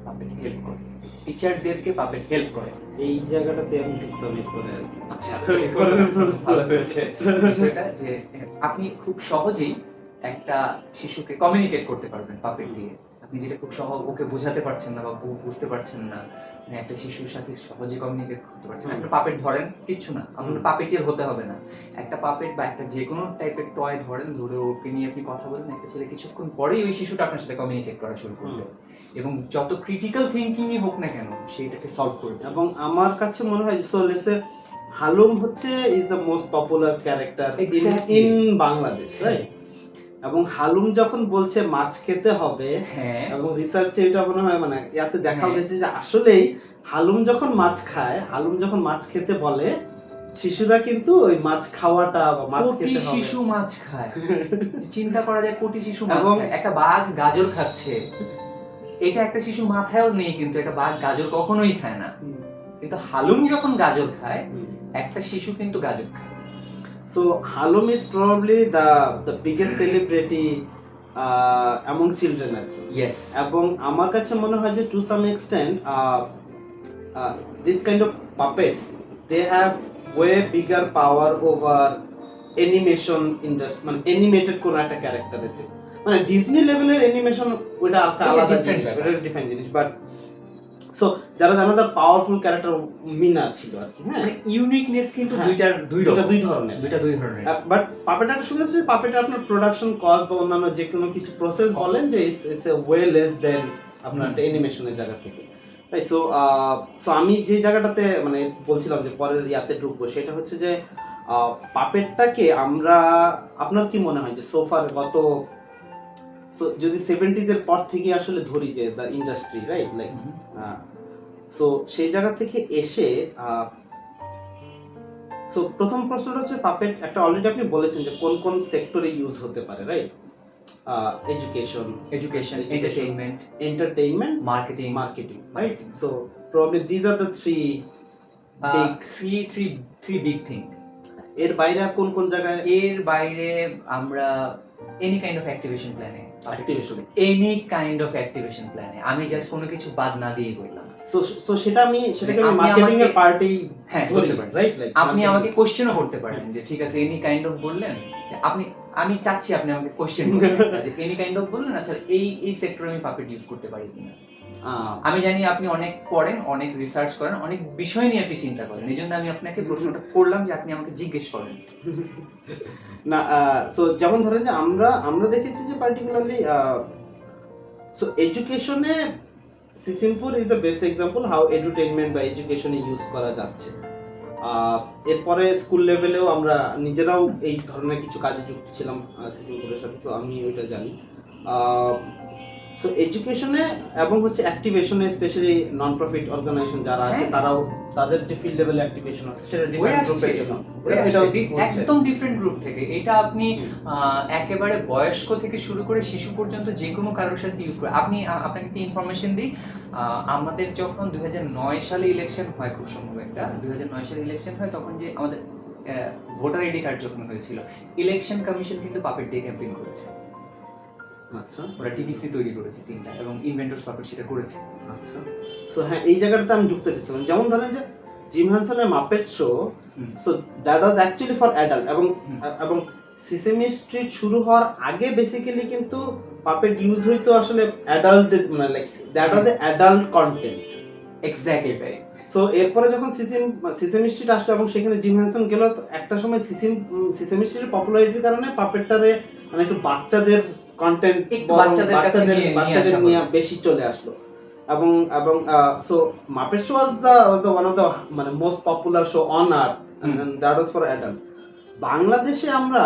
Speaker 2: পাপেট হেল্প করে। টিচারদেরকে পাপেট হেল্প করে।
Speaker 1: এই জায়গাটাতে আমি টিকটকে করে আর কি।
Speaker 2: আচ্ছা, ভালো হয়েছে বিষয়টা যে আপনি খুব সহজেই একটা শিশুকে কমিউনিকেট করতে পারবেন পাপেট দিয়ে। আপনি যেটা খুব ওকে বোঝাতে পারছেন না বা বুঝতে পারছেন না, মানে একটা শিশুর সাথে সহজে কমিউনিকেট করতে পারছেন। একটা পাপেট ধরেন, কিচ্ছু না, আপনার পাপেটের হতে হবে না। একটা পাপেট বা একটা যে কোনো টাইপের টয় ধরেন, ধরে ওকে নিয়ে আপনি কথা বলেন, একটা ছেলে কিছুক্ষণ পরেই ওই শিশুটা আপনার সাথে কমিউনিকেট করা শুরু করবে, এবং যত ক্রিটিক্যাল থিঙ্কিংই হোক না কেন, সেইটাকে সলভ করবে।
Speaker 1: এবং আমার কাছে মনে হয় সো লেটস সে হালুম হচ্ছে is the most popular character in Bangladesh, right? এবং হালুম যখন বলছে মাছ খেতে হবে, এবং রিসার্চে এটা মনে হয় মানে ইয়াতে দেখা গেছে যে আসলেই হালুম যখন মাছ খায়, হালুম যখন মাছ খেতে বলে, শিশুরা কিন্তু ওই মাছ খাওয়াটা বা মাছ খেতে হবে,
Speaker 2: শিশু মাছ খায়। চিন্তা করা যায়, কোটি শিশু মাছ খায়। একটা বাঘ গাজর খাচ্ছে, এটা একটা শিশু মাথায়ও নেই, কিন্তু একটা বাঘ গাজর কখনোই খায় না। কিন্তু হালুম যখন গাজর খায়, একটা শিশু কিন্তু গাজর খায়।
Speaker 1: So Halum is probably the biggest celebrity among children আর কি।
Speaker 2: Yes.
Speaker 1: এবং আমার কাছে মনে হয় যে to some extent this kind of puppets they have way bigger power over animation industry, মানে animated কোন একটা ক্যারেক্টারের চেয়ে। মানে ডিজনি লেভেলের অ্যানিমেশন ওটা আলাদা জিনিস, ওটা ডিফারেন্ট জিনিস। বাট সো যারা জানাদার পাওয়ারফুল ক্যারেক্টার মিনা ছিল আর কি। হ্যাঁ,
Speaker 2: ইউনিকনেস কিন্তু দুই ধরনের।
Speaker 1: বাট পাপেট একটা সুবিধা হচ্ছে, পাপেটে আপনার প্রোডাকশন কস্ট বা অন্যান্য যে কোনো কিছু প্রসেস বলেন যে it's a way less than আপনার অ্যানিমেশনের জায়গা থেকে। রাইট। সো আমি যে জায়গাটাতে মানে বলছিলাম যে পরের ইয়াতে ঢুকবো, সেটা হচ্ছে যে পাপেটটাকে আমরা, আপনার কি মনে হয় যে সোফার গত যদি 70s এর পর থেকে আসলে ধরি যে the industry, right, like so সেই জায়গা থেকে এসে সো প্রথম প্রশ্নটা হচ্ছে পাপেট একটা অলরেডি আপনি বলেছেন যে কোন কোন সেক্টরে ইউজ হতে পারে, right? Education, entertainment, marketing, right? So probably this are the three Big.
Speaker 2: Three big thing.
Speaker 1: এর বাইরে আর কোন কোন জায়গায়
Speaker 2: এর বাইরে আমরা এনি কাইন্ড অফ অ্যাক্টিভেশন প্ল্যানে,
Speaker 1: Activation.
Speaker 2: Any kind of activation প্ল্যানে, আমি জাস্ট কোনো কিছু বাদ না দিয়ে বললাম।
Speaker 1: সো সেটাকে আমি
Speaker 2: আপনি
Speaker 1: মার্কেটিং এর
Speaker 2: আমাকে-
Speaker 1: পার্টেই
Speaker 2: হ্যাঁ,
Speaker 1: ধরি,
Speaker 2: ধরতে পারেন।
Speaker 1: রাইট? লাইক
Speaker 2: আপনি আমাকে কোশ্চেনও করতে পারেন যে ঠিক আছে এনি কাইন্ড অফ বললেন, আমি চাচ্ছি আপনি আমাকে কোশ্চেন করবেন যে এনি কাইন্ড অফ বললেন, আচ্ছা এই সেক্টরে আমি পাপেট ইউজ করতে পারি কিনা। আমি জানি আপনি অনেক পড়েন, অনেক রিসার্চ করেন, অনেক বিষয় নিয়ে আপনি চিন্তা করেন, এই জন্য আমি আপনাকে প্রশ্নটা করলাম যে আপনি আমাকে জিজ্ঞেস করেন।
Speaker 1: না, সো যেমন ধরেন যে আমরা দেখেছি যে পার্টিকুলারলি সো এডুকেশনে Sisimpur is the best example how edutainment বা এডুকেশনে ইউজ করা যাচ্ছে। এরপরে স্কুল লেভেলেও আমরা নিজেরাও এই ধরনের কিছু কাজে যুক্ত ছিলাম সিসিমপুরের সাথে, তো আমি ওইটা জানি। সো এডুকেশনে এবং হচ্ছে অ্যাক্টিভেশনে স্পেশালি নন প্রফিট অর্গানাইজেশন যারা আছে
Speaker 2: হ্যাঁ।
Speaker 1: তারাও তাদের যে ফিল্ড লেভেল অ্যাক্টিভেশন আছে সেটা
Speaker 2: হয়ে
Speaker 1: ডিফারেন্ট
Speaker 2: আসছে,
Speaker 1: গ্রুপের জন্য
Speaker 2: হয়ে
Speaker 1: এটাও
Speaker 2: আসছে,
Speaker 1: হচ্ছে।
Speaker 2: একদম ডিফারেন্ট গ্রুপ থেকে। এটা আপনি একেবারে বয়স্ক থেকে শুরু করে শিশু পর্যন্ত যে কোনো কারোর সাথে ইউজ করে। আপনাকে একটা ইনফরমেশন দিই, আমাদের যখন 2009 সালে ইলেকশন হয়, খুব সম্ভব একটা 2009 সালে ইলেকশন হয়, তখন যে আমাদের ভোটার আইডি কার্ড যখন হয়েছিল, ইলেকশন কমিশন কিন্তু পাপেট দিয়ে ক্যাম্পেইন করেছে।
Speaker 1: আচ্ছা
Speaker 2: ওরা টিভিসি তৈরি করেছে 3টা, এবং ইনভেন্টরস পাপেট সেটা করেছে।
Speaker 1: আচ্ছা। সো হ্যাঁ, এই জায়গাটাতে আমি ঢুকতে চাচ্ছিলাম। যেমন ধরেন যে জিম হ্যানসনের Muppet show, so that was actually for adult, এবং সিসেমি স্ট্রিট শুরু হওয়ার আগে বেসিক্যালি কিন্তু পাপেট ইউজ হইতো আসলে অ্যাডাল্টদের, মানে like that was A adult content.
Speaker 2: Exactly তাই।
Speaker 1: সো এরপরে যখন সিসেমি স্ট্রিট আসলো এবং সেখানে জিম হ্যানসন গেল, তো একটা সময় সিসেমি স্ট্রিটের পপুলারিটির কারণে পাপেটটারে মানে একটু বাচ্চাদের কন্টেন্ট,
Speaker 2: একটু বাচ্চাদের কাছে নিয়ে আসা
Speaker 1: নিয়ে
Speaker 2: হলো।
Speaker 1: বেশি চলে আসলো। এবং এবং so Muppet show was the one of the মানে most popular show on earth, and that was for adult. বাংলাদেশে আমরা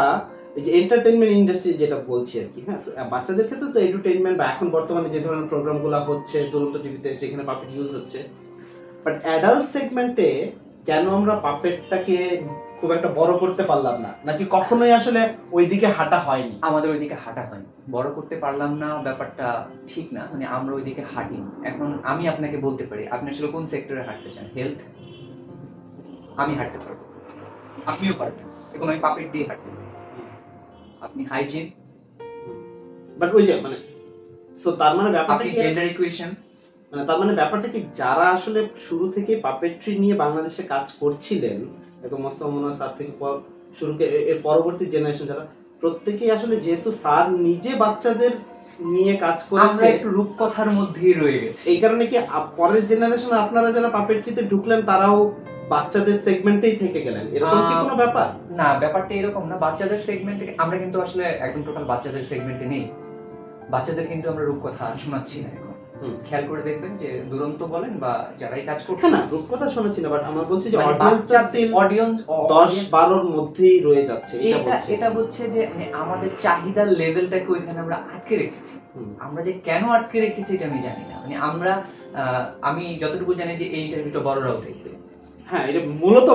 Speaker 1: এই যে এন্টারটেইনমেন্ট ইন্ডাস্ট্রি যেটা বলছি আর কি, হ্যাঁ, বাচ্চাদের ক্ষেত্রে তো এডুটেইনমেন্ট বা এখন বর্তমানে যে ধরনের প্রোগ্রামগুলো হচ্ছে দুরন্ত টিভিতে, যেখানে পাপেট ইউজ হচ্ছে, বাট অ্যাডাল্ট সেগমেন্টে কেন আমরা পাপেটটাকে খুব একটা বড় করতে পারলাম না, নাকি কখনোই আসলে ওইদিকে হাঁটা হয়নি?
Speaker 2: আমাদের ওইদিকে হাঁটা হয়নি, বড় করতে পারলাম না ব্যাপারটা ঠিক না, মানে আমরা ওইদিকে হাঁটিনি। এখন আমি আপনাকে বলতে পারি আপনি আসলে কোন সেক্টরে হাঁটতে চান। হেলথ, আমি হাঁটতে পারবো, আপনিও পারবেন, এখন আমি পাপেট দিয়ে হাঁটতে পারি। আপনি হাইজিন,
Speaker 1: বাট ওই যে মানে সো তার মানে ব্যাপারটা
Speaker 2: আপনি
Speaker 1: কি,
Speaker 2: জেন্ডার ইকুয়েশন,
Speaker 1: মানে তার মানে ব্যাপারটা কি, যারা আসলে শুরু থেকে পাপেট্রি নিয়ে বাংলাদেশে কাজ করছিলেন, একদম মোস্তফা মনোয়ার স্যার থেকে শুরু করে এর পরবর্তী জেনারেশন যারা, প্রত্যেকেই আসলে, যেহেতু স্যার নিজে বাচ্চাদের নিয়ে কাজ
Speaker 2: আমরা
Speaker 1: করেছে,
Speaker 2: একটু রূপকথার মধ্যেই রয়ে গেছি।
Speaker 1: এই কারণে কি পরের জেনারেশন আপনারা যারা পাপেট্রিতে ঢুকলেন তারাও বাচ্চাদের সেগমেন্টেই থেকে গেলেন, এরকম কি কোনো ব্যাপার?
Speaker 2: না, ব্যাপারটা এরকম না। বাচ্চাদের সেগমেন্টে আমরা কিন্তু আসলে একদম টোটাল বাচ্চাদের সেগমেন্টে নেই। বাচ্চাদের কিন্তু আমরা রূপকথা শোনাচ্ছি না এখন। খেয়াল করে দেখবেন যে দুরন্ত বলেন বা যারাই কাজ করছে,
Speaker 1: না রূপকথা শোনাচ্ছি না, বাট আমরা বলছি যে
Speaker 2: মানে
Speaker 1: অডিয়েন্সটা স্টিল
Speaker 2: অডিয়েন্স
Speaker 1: 10-12 এর মধ্যেই রয়ে যাচ্ছে,
Speaker 2: এটা হচ্ছে যে মানে আমাদের চাহিদার লেভেলটাকে ওইখানে আমরা আটকে রেখেছি। আমরা যে কেন আটকে রেখেছি এটা আমি জানি না। মানে আমি যতটুকু জানি যে এই ইন্টারভিউটা বড়রাও দেখবে।
Speaker 1: হ্যাঁ, এটা মূলত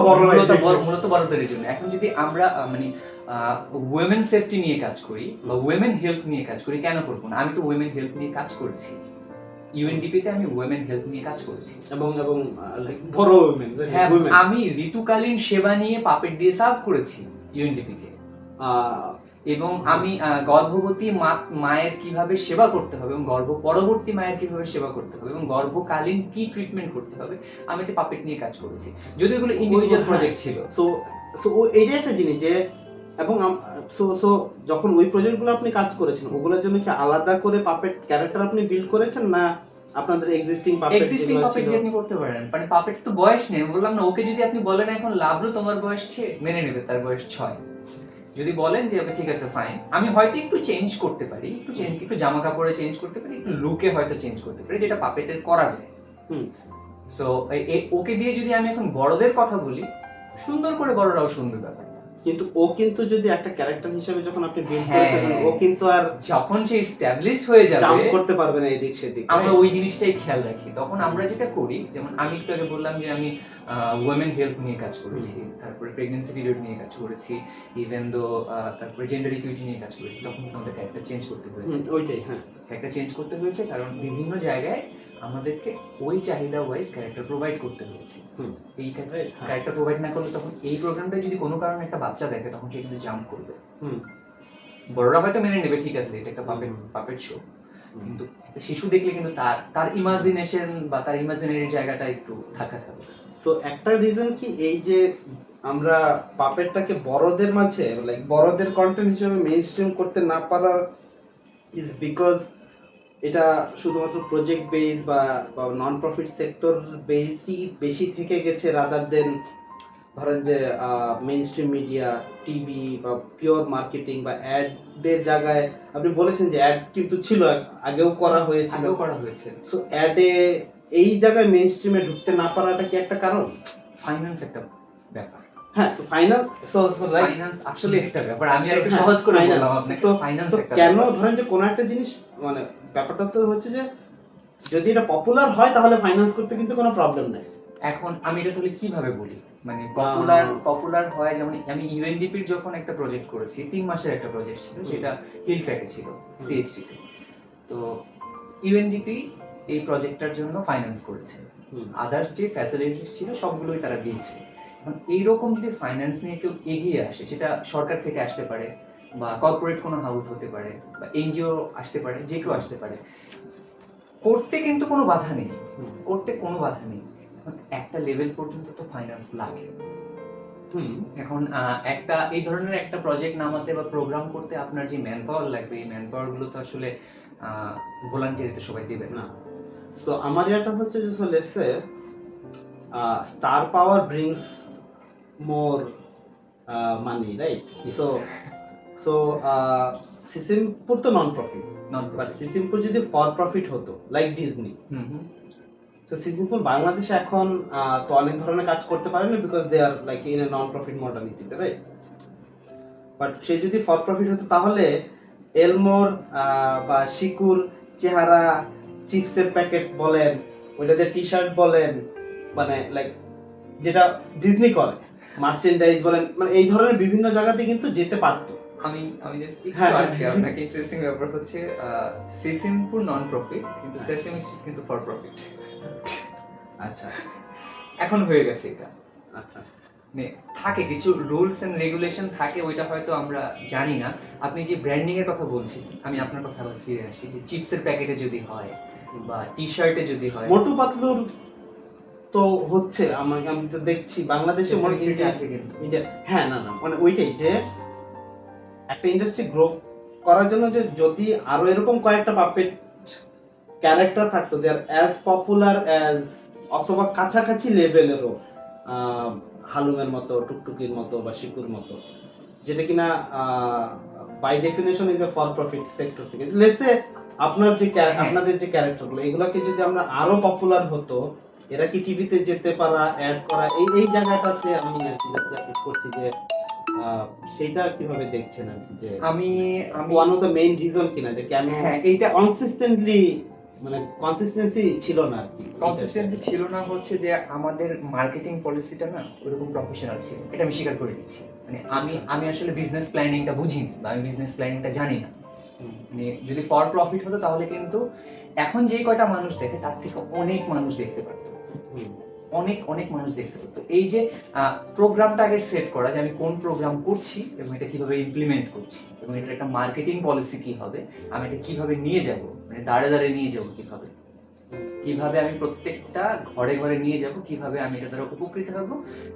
Speaker 2: বড়দের জন্য। এখন যদি আমরা মানে উইমেন সেফটি নিয়ে কাজ করি বা উইমেন হেলথ নিয়ে কাজ করি, কেন করবো না? আমি তো উইমেন হেলথ নিয়ে কাজ করেছি, ইউএনডিপি তে আমি উইমেন হেলথ নিয়ে কাজ করেছি,
Speaker 1: এবং বড় উইমেন,
Speaker 2: হ্যাঁ, আমি ঋতুকালীন সেবা নিয়ে পাপেট দিয়ে সার্ভ করেছি ইউএনডিপি কে, এবং আমি গর্ভবতী মায়ের কিভাবে সেবা করতে হবে এবং গর্ভ পরবর্তী মায়ের কিভাবে সেবা করতে হবে এবং গর্ভকালীন কি ট্রিটমেন্ট করতে হবে, আমি তো পাপেট নিয়ে কাজ করেছি, যদি এগুলো ইন্ডিভিজুয়াল প্রজেক্ট ছিল।
Speaker 1: সো এইটা একটা জিনিস যে, এবং সো যখন ওই প্রজেক্টগুলো আপনি কাজ করেছেন, ওগুলোর জন্য কি আলাদা করে পাপেট ক্যারেক্টার আপনি বিল্ড করেছেন, না আপনাদের এক্সিস্টিং পাপেট
Speaker 2: দিয়ে আপনি করতে পারেন? মানে পাপেট তো বয়স নেই, বললাম না, ওকে যদি আপনি বলেন এখন লাভলু তোমার বয়স 6, মেনে নেবে তার বয়স 6। যদি বলেন যে ওকে ঠিক আছে ফাইন, আমি হয়তো একটু চেঞ্জ করতে পারি, একটু জামা কাপড়ে চেঞ্জ করতে পারি, একটু লুকে হয়তো চেঞ্জ করতে পারি, যেটা পাপেটের করা যায়। সো ওকে দিয়ে যদি আমি এখন বড়দের কথা বলি, সুন্দর করে বড়রাও শুনবে ব্যাপারটা।
Speaker 1: কিন্তু ও কিন্তু যদি একটা ক্যারেক্টার হিসেবে যখন আপনি বিল্ড করে ফেলবেন, ও কিন্তু আর
Speaker 2: যখন সে এস্টাবলিশড হয়ে যাবে,
Speaker 1: জাম্প করতে পারবে না এদিক সেদিক।
Speaker 2: আমরা ওই জিনিসটাই খেয়াল রাখি। তখন আমরা যেটা করি, যেমন আমি একটু আগে বললাম যে আমি উইমেন হেলথ নিয়ে কাজ করেছি, তারপরে প্রেগন্যান্সি পিরিয়ড নিয়ে কাজ করেছি, ইভেন দো তারপরে জেন্ডার ইকুইটি নিয়ে কাজ করেছি, তখন আমাদের ক্যারেক্টার চেঞ্জ করতে হয়েছে।
Speaker 1: ওইটাই, হ্যাঁ,
Speaker 2: ক্যারেক্টার চেঞ্জ করতে হয়েছে কারণ বিভিন্ন জায়গায় আমাদেরকে ওই চাহিদা ওয়াইজ ক্যারেক্টার প্রোভাইড করতে হয়েছে।
Speaker 1: হুম।
Speaker 2: এই
Speaker 1: Right, হ্যাঁ।
Speaker 2: ক্যারেক্টার প্রোভাইড না করলে তখন এই প্রোগ্রামটা যদি কোনো কারণে একটা বাচ্চা দেখে তখন সে কিন্তু জাম্প করবে।
Speaker 1: হুম।
Speaker 2: বড়রা হয়তো মেনে নেবে, ঠিক আছে এটা একটা
Speaker 1: হুম।
Speaker 2: পাপেট শো,
Speaker 1: হুম।
Speaker 2: কিন্তু একটা শিশু দেখলে কিন্তু তার ইমাজিনেশন বা তার ইমাজিনারি জায়গাটা একটু ধাক্কা খাবে।
Speaker 1: সো একটা রিজন কি এই যে আমরা পাপেটটাকে বড়দের মাঝে লাইক বড়দের কন্টেন্ট হিসেবে মেইনস্ট্রিম করতে না পারার ইজ বিকজ এটা শুধুমাত্র প্রজেক্ট বেস বা নন প্রফিট সেক্টর বেসই বেশি থেকে গেছে রাদার দেন ধরেন যে মেইনস্ট্রিম মিডিয়া, টিভি বা পিওর মার্কেটিং বা অ্যাডের জায়গায় আপনি বলেছেন যে অ্যাড কিন্তু ছিল, আগেও করা হয়েছিল,
Speaker 2: আগেও করা হয়েছে।
Speaker 1: সো অ্যাডে এই জায়গায় মেইনস্ট্রিমে ঢুকতে না পারাটা কি একটা কারণ?
Speaker 2: ফাইন্যান্স একটা ব্যাপার।
Speaker 1: হ্যাঁ, so final so right,
Speaker 2: finance আসলে একটা ব্যাপার, আমি একটু সহজ করে বললাম আপনাকে। ফাইন্যান্স একটা
Speaker 1: কেন
Speaker 2: ব্যাপার।
Speaker 1: ধরেন যে কোনো একটা জিনিস মানে ব্যাপারটা তো হচ্ছে যে যদি এটা পপুলার হয় তাহলে ফাইন্যান্স করতে কিন্তু কোনো প্রবলেম নাই।
Speaker 2: এখন আমি এটা তাহলে কিভাবে বলি, মানে পপুলার হয় যেমন আমি ইউএনডিপির যখন একটা প্রজেক্ট করেছি, 3 মাসের একটা প্রজেক্ট ছিল, সেটা হিল ট্র্যাকে ছিল সিএইচডি তে। তো ইউএনডিপি এই প্রজেক্টটার জন্য ফাইন্যান্স করেছে, আদার্স যে ফ্যাসিলিটিস ছিল সবগুলোই তারা দিয়েছে। এখন এইরকম যদি ফাইন্যান্স নিয়ে কেউ এগিয়ে আসে, সেটা সরকার থেকে আসতে পারে বা কর্পোরেট কোনো হাউস হতে পারে বা এনজিও আসতে পারে, যে কেউ আসতে পারে, করতে কিন্তু কোনো বাধা নেই, করতে কোনো বাধা নেই। এখন একটা লেভেল পর্যন্ত তো ফাইন্যান্স লাগে। এখন একটা এই ধরনের একটা প্রজেক্ট নামাতে বা প্রোগ্রাম করতে আপনার যে ম্যান পাওয়ার লাগবে, এই ম্যান পাওয়ার গুলো তো আসলে ভলান্টিয়ারিতে সবাই দিবে না।
Speaker 1: সো আমার এটা হচ্ছে যে so let's say star power brings more money, right? So Sisimpur তো নন প্রফিট, বাট সিসিমপুর যদি ফর প্রফিট হতো লাইক ডিজনি, তো সিসিমপুর বাংলাদেশে এখন তো অনেক ধরনের কাজ করতে পারে না because they are like in a non profit মডালিটিতে, রাইট? বাট সে যদি ফর প্রফিট হতো তাহলে এলমোর বা শিকুর চেহারা, চিপসের প্যাকেট বলেন, ওইটাতে টি শার্ট বলেন, মানে লাইক যেটা ডিজনি করে, মার্চেন্ডাইজ বলেন, মানে এই ধরনের বিভিন্ন জায়গাতে কিন্তু যেতে পারতো।
Speaker 2: আমি জাস্ট একটু আপনাকে ইন্টারেস্টিং ব্যাপার হচ্ছে সিসিমপুর নন প্রফিট কিন্তু সেসেমি স্ট্রিট কিন্তু ফর প্রফিট।
Speaker 1: আচ্ছা,
Speaker 2: এখন হয়ে গেছে এটা।
Speaker 1: আচ্ছা,
Speaker 2: মানে থাকে কিছু রুলস এন্ড রেগুলেশন থাকে, ওইটা হয়তো আমরা জানি না। আপনি যে ব্র্যান্ডিং এর কথা বলছেন, আমি আপনার কথা আবার ফিরে আসি, যে চিপসের প্যাকেটে যদি হয় বা টি শার্টে যদি হয়,
Speaker 1: মোটু পাতলুর তো হচ্ছে, আমি তো দেখছি বাংলাদেশে
Speaker 2: আছে কিন্তু
Speaker 1: হ্যাঁ, না মানে ওইটাই যে একটা ইন্ডাস্ট্রি গ্রো করার জন্য যে যদি আরো এরকম কয়েকটা পাপেট ক্যারেক্টার থাকতো, দে আর অ্যাজ পপুলার অ্যাজ অথবা কাছাকাছি লেভেলেরও হালুমের মতো, টুকটুকির মতো বা শিকুর মতো, যেটা কিনা by definition is a for profit sector থেকে, লেটস সে আপনার যে আপনাদের যে ক্যারেক্টারগুলো এগুলোকে যদি আমরা আরো পপুলার হতো, এরা কি টিভিতে যেতে পারা, অ্যাড করা, এই জায়গাটাতে আমি আর কি জাস্ট করছি যে সেটা কিভাবে দেখছেন আর কি, যে
Speaker 2: আমি
Speaker 1: one of the main reason কিনা যে কেন
Speaker 2: এইটা
Speaker 1: কনসিস্টেন্টলি মানে কনসিস্টেন্সি ছিল না আর কি।
Speaker 2: কনসিস্টেন্সি ছিল না হচ্ছে যে আমাদের মার্কেটিং পলিসিটা না ওরকম প্রফেশনাল ছিল, এটা আমি স্বীকার করে দিচ্ছি। মানে আমি আসলে বিজনেস প্ল্যানিংটা বুঝিনি বা আমি বিজনেস প্ল্যানিংটা জানি না। মানে যদি ফর প্রফিট হতো তাহলে কিন্তু এখন যে কয়টা মানুষ দেখে তার থেকে অনেক মানুষ দেখতে পারতো, অনেক মানুষ দেখতে পারতো। এই যে প্রোগ্রামটা আগে সেট করা, যে আমি কোন প্রোগ্রাম করছি এবং এটা কিভাবে ইমপ্লিমেন্ট করছি এবং এটার একটা মার্কেটিং পলিসি কি হবে, আমি এটা কিভাবে নিয়ে যাব, মানে দাঁড়ে নিয়ে যাব, কিভাবে আমি প্রত্যেকটা ঘরে ঘরে নিয়ে যাব, কিভাবে আমি এটা দ্বারা উপকৃত হব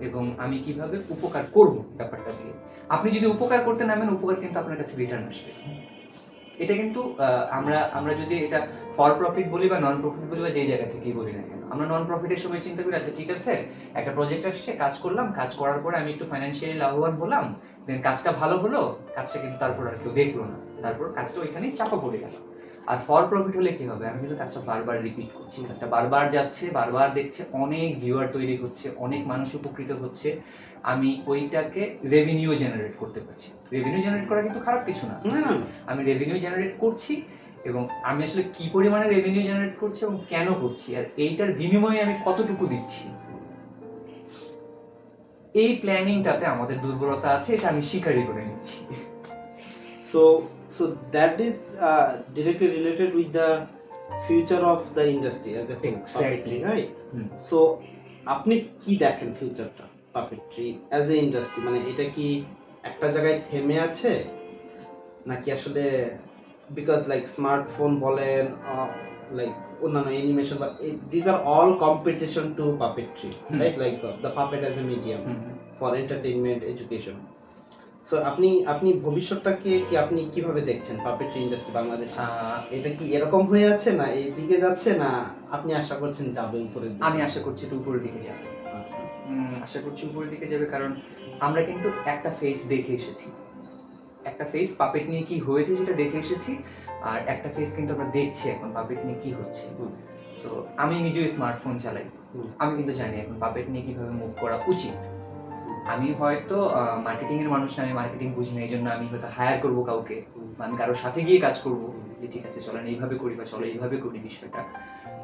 Speaker 2: এবং আমি কিভাবে উপকার করব ব্যাপারটা দিয়ে। আপনি যদি উপকার করতে নামেন, উপকার কিন্তু আপনার কাছে রিটার্ন আসবে। এটা কিন্তু আমরা যদি এটা ফর প্রফিট বলি বা নন প্রফিট বলি বা যে জায়গা থেকেই বলি না কেন, আমরা নন প্রফিটের সময় চিন্তা করি আচ্ছা ঠিক আছে একটা প্রজেক্ট আসছে, কাজ করলাম, কাজ করার পরে আমি একটু ফাইন্যান্সিয়ালি লাভবান হলাম, দেন কাজটা ভালো হলো, কাজটা কিন্তু তারপর আর কেউ দেখলো না, তারপর কাজটা ওইখানেই চাপা পড়ে গেল। আর ফর প্রফিট হলে কি হবে, আমি কিন্তু কাজটা বারবার রিপিট করছি, কাজটা বারবার যাচ্ছে, বারবার দেখছে, অনেক ভিউয়ার তৈরি হচ্ছে, অনেক মানুষ উপকৃত হচ্ছে, আমি ওইটাকে রেভিনিউ জেনারেট করতে পারছি। রেভিনিউ জেনারেট করা কিন্তু খারাপ কিছু না, আমি রেভিনিউ জেনারেট করছি এবং আমি আসলে কি পরিমাণে রেভিনিউ জেনারেট করছি এবং কেন করছি আর এইটার বিনিময়ে আমি কতটুকু দিচ্ছি, এই প্ল্যানিংটাতে আমাদের দুর্বলতা আছে, এটা আমি স্বীকারই করে নিচ্ছি।
Speaker 1: So that is directly related with the future of the industry as a whole,
Speaker 2: Exactly.
Speaker 1: puppetry, right?
Speaker 2: Hmm.
Speaker 1: So আপনি কি দেখেন ফিউচারটা পাপেট্রি অ্যাজ এ ইন্ডাস্ট্রি, মানে এটা কি একটা জায়গায় থেমে আছে নাকি আসলে বিকজ লাইক স্মার্টফোন বলেন লাইক অন্যান্য অ্যানিমেশন বা this are all competition to puppetry,
Speaker 2: hmm.
Speaker 1: Right? Like the puppet as a medium
Speaker 2: hmm.
Speaker 1: For entertainment education. So আপনি ভবিষ্যৎটাকে কি আপনি কিভাবে দেখছেন পাপেট্রি ইন্ডাস্ট্রি বাংলাদেশে? এটা কি এরকম হয়ে আছে না এই দিকে যাচ্ছে, না আপনি আশা করছেন যাবে উপরের দিকে?
Speaker 2: আমি আশা করছি এটা উপরের দিকে যাবে।
Speaker 1: আচ্ছা।
Speaker 2: আশা করছি উপরের দিকে যাবে, কারণ আমরা কিন্তু একটা ফেজ দেখে এসেছি। একটা ফেজ পাপেট নিয়ে কি হয়েছে সেটা দেখে এসেছি, আর একটা ফেজ কিন্তু আমরা দেখছি এখন পাপেট নিয়ে কি হচ্ছে।
Speaker 1: হুম।
Speaker 2: সো আমি নিজেও স্মার্টফোন চালাই,
Speaker 1: হুম।
Speaker 2: আমি কিন্তু জানি এখন পাপেট নিয়ে কিভাবে মুভ করা উচিত। আমি হয়তো মার্কেটিং এর মানুষ না, আমি মার্কেটিং বুঝি না, এই জন্য আমি হয়তো হায়ার করবো কাউকে,
Speaker 1: হুম।
Speaker 2: বা আমি কারোর সাথে গিয়ে কাজ করবো যে ঠিক আছে চলেন এইভাবে করি বা চলো এইভাবে করি বিষয়টা।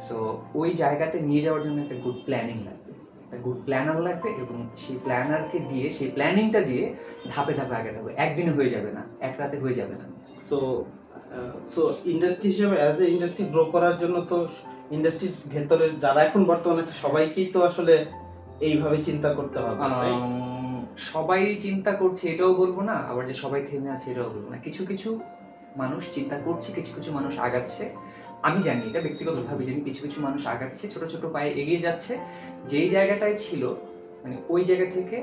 Speaker 2: সো ওই জায়গাতে নিয়ে যাওয়ার জন্য একটা গুড প্ল্যানিং লাগবে, একটা গুড প্ল্যানার লাগবে, এবং সেই প্ল্যানারকে দিয়ে সেই প্ল্যানিংটা দিয়ে ধাপে ধাপে আগাতে হবে। একদিনে হয়ে যাবে না, এক রাতে হয়ে যাবে না।
Speaker 1: সো সো ইন্ডাস্ট্রি হিসেবে অ্যাজ এ ইন্ডাস্ট্রি গ্রো করার জন্য তো ইন্ডাস্ট্রির ভেতরের যারা এখন বর্তমানে আছে সবাইকেই তো আসলে এইভাবে চিন্তা করতে হবে, right?
Speaker 2: সবাই চিন্তা করছে এটাও বলবো না, আবার যে সবাই থেমে আছে এটাও বলবো না। কিছু কিছু মানুষ চিন্তা করছে, কিছু কিছু মানুষ আগাচ্ছে। আমি জানি, এটা ব্যক্তিগতভাবে জানি, কিছু কিছু মানুষ আগাচ্ছে, ছোট ছোট পায়ে এগিয়ে যাচ্ছে। যেই জায়গাটায় ছিল মানে ওই জায়গা থেকে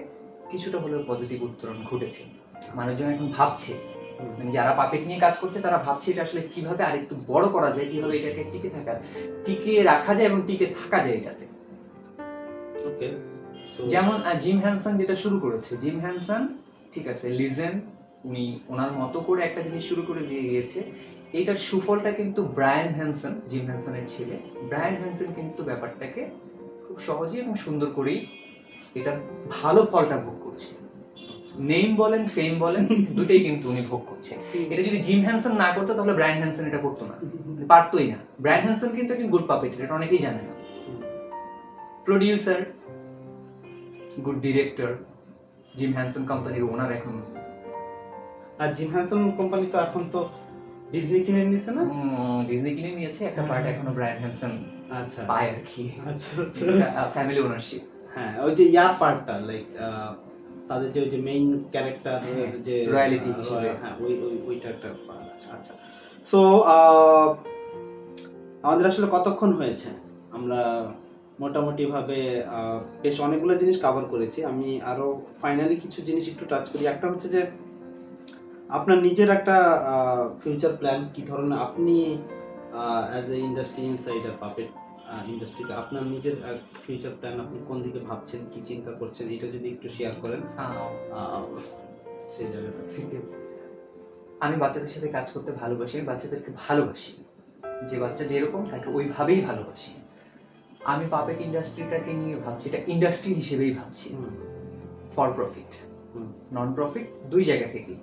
Speaker 2: কিছুটা হলেও পজিটিভ উত্তরণ ঘটেছে। মানুষজন এখন ভাবছে,
Speaker 1: হুম।
Speaker 2: মানে যারা পাপেট নিয়ে কাজ করছে তারা ভাবছে এটা আসলে কিভাবে আরেকটু বড় করা যায়, কিভাবে এটাকে টিকে রাখা যায় এবং টিকে থাকা যায় এটাতে।
Speaker 1: ওকে।
Speaker 2: যেমন জিম হ্যানসন যেটা শুরু করেছে, জিম হ্যানসন ঠিক আছে লিজেন্ড, উনি ওনার মতো করে একটা জিনিস শুরু করে দিয়ে গিয়েছে। এইটার সুফলটা কিন্তু ব্রায়ান হ্যানসন, জিম হ্যানসনের ছেলে ব্রায়ান হ্যানসন কিন্তু ব্যাপারটাকে খুব সহজে এবং সুন্দর করেই এটা ভালো ফলটা ভোগ করছে। নেম বলেন ফেম বলেন দুটোই কিন্তু উনি ভোগ করছে। এটা যদি জিম হ্যানসন না করতো তাহলে ব্রায়ান হ্যানসন এটা করতো না, পারতোই না। ব্রায়ান হ্যানসন কিন্তু একজন গুড পাপেট, এটা অনেকেই জানে না। Producer, good director, gym Hanson কোম্পানির ওনার এখন।
Speaker 1: আর জিম হ্যানসন কোম্পানি তো এখন তো ডিজনি কিনে নিয়েছে না?
Speaker 2: ডিজনি কিনে নিয়েছে, একটা পার্ট এখনো ব্রায়ান হ্যানসন
Speaker 1: আচ্ছা
Speaker 2: পায় আর কি,
Speaker 1: আচ্ছা আচ্ছা।
Speaker 2: Family ownership.
Speaker 1: হ্যাঁ, ওই যে ইয়ার পার্টটা লাইক তাদের যে ওই যে মেইন ক্যারেক্টার যে
Speaker 2: রয়্যালিটি হিসেবে,
Speaker 1: হ্যাঁ ওইটা একটা part আছে। আচ্ছা। সো আমাদের আসলে কতক্ষণ হয়েছে? আমরা মোটামুটি ভাবে বেশ অনেকগুলো জিনিস কভার করেছি। আমি আরো ফাইনালি কিছু জিনিস একটু টাচ করি। একটা হচ্ছে যে আপনার নিজের একটা ফিউচার প্ল্যান কি ধরনের, আপনি as a industry insider puppet ইন্ডাস্ট্রিতে আপনার নিজের ফিউচার প্ল্যান আপনি কোন দিকে ভাবছেন, কি চিন্তা করছেন, এটা যদি একটু শেয়ার করেন সেই জায়গাটা থেকে।
Speaker 2: আমি বাচ্চাদের সাথে কাজ করতে ভালোবাসি, আমি বাচ্চাদেরকে ভালোবাসি, যে বাচ্চা যেরকম তাকে ওইভাবেই ভালোবাসি। আমি পাপেট ইন্ডাস্ট্রিটাকে নিয়ে ভাবছি, এটা ইন্ডাস্ট্রি হিসেবেই ভাবছি, ফর প্রফিট নন প্রফিট, দুই জায়গা থেকে।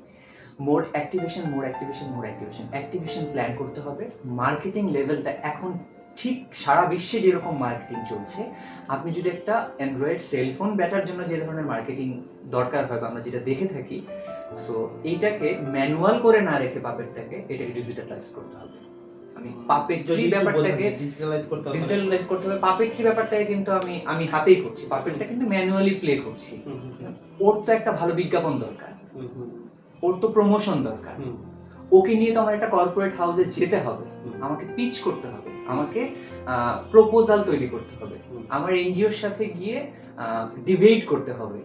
Speaker 2: মোর অ্যাক্টিভেশন অ্যাক্টিভেশন প্ল্যান করতে হবে। মার্কেটিং লেভেলটা এখন ঠিক সারা বিশ্বে যেরকম মার্কেটিং চলছে, আপনি যদি একটা অ্যান্ড্রয়েড সেলফোন বেচার জন্য যে ধরনের মার্কেটিং দরকার হয় বা আমরা যেটা দেখে থাকি, সো এইটাকে ম্যানুয়াল করে না রেখে পাপেটটাকে এটাকে ডিজিটালাইজ করতে হবে। আমি পাপেট্রি ব্যাপারটাকে
Speaker 1: ডিজিটালাইজ করতে হবে,
Speaker 2: ডিজিটালাইজ করতে হবে। পাপেট্রি ব্যাপারটাকে কিন্তু আমি হাতেই করছি, পাপেটটা কিন্তু ম্যানুয়ালি প্লে করছি। ওর তো একটা ভালো বিজ্ঞাপন দরকার, ওর তো প্রমোশন দরকার, ওকে নিয়ে তো আমার একটা কর্পোরেট হাউসে যেতে হবে, আমাকে পিচ করতে হবে, আমাকে প্রপোজাল তৈরি করতে হবে, আমার এনজিওর সাথে গিয়ে ডিবেট করতে হবে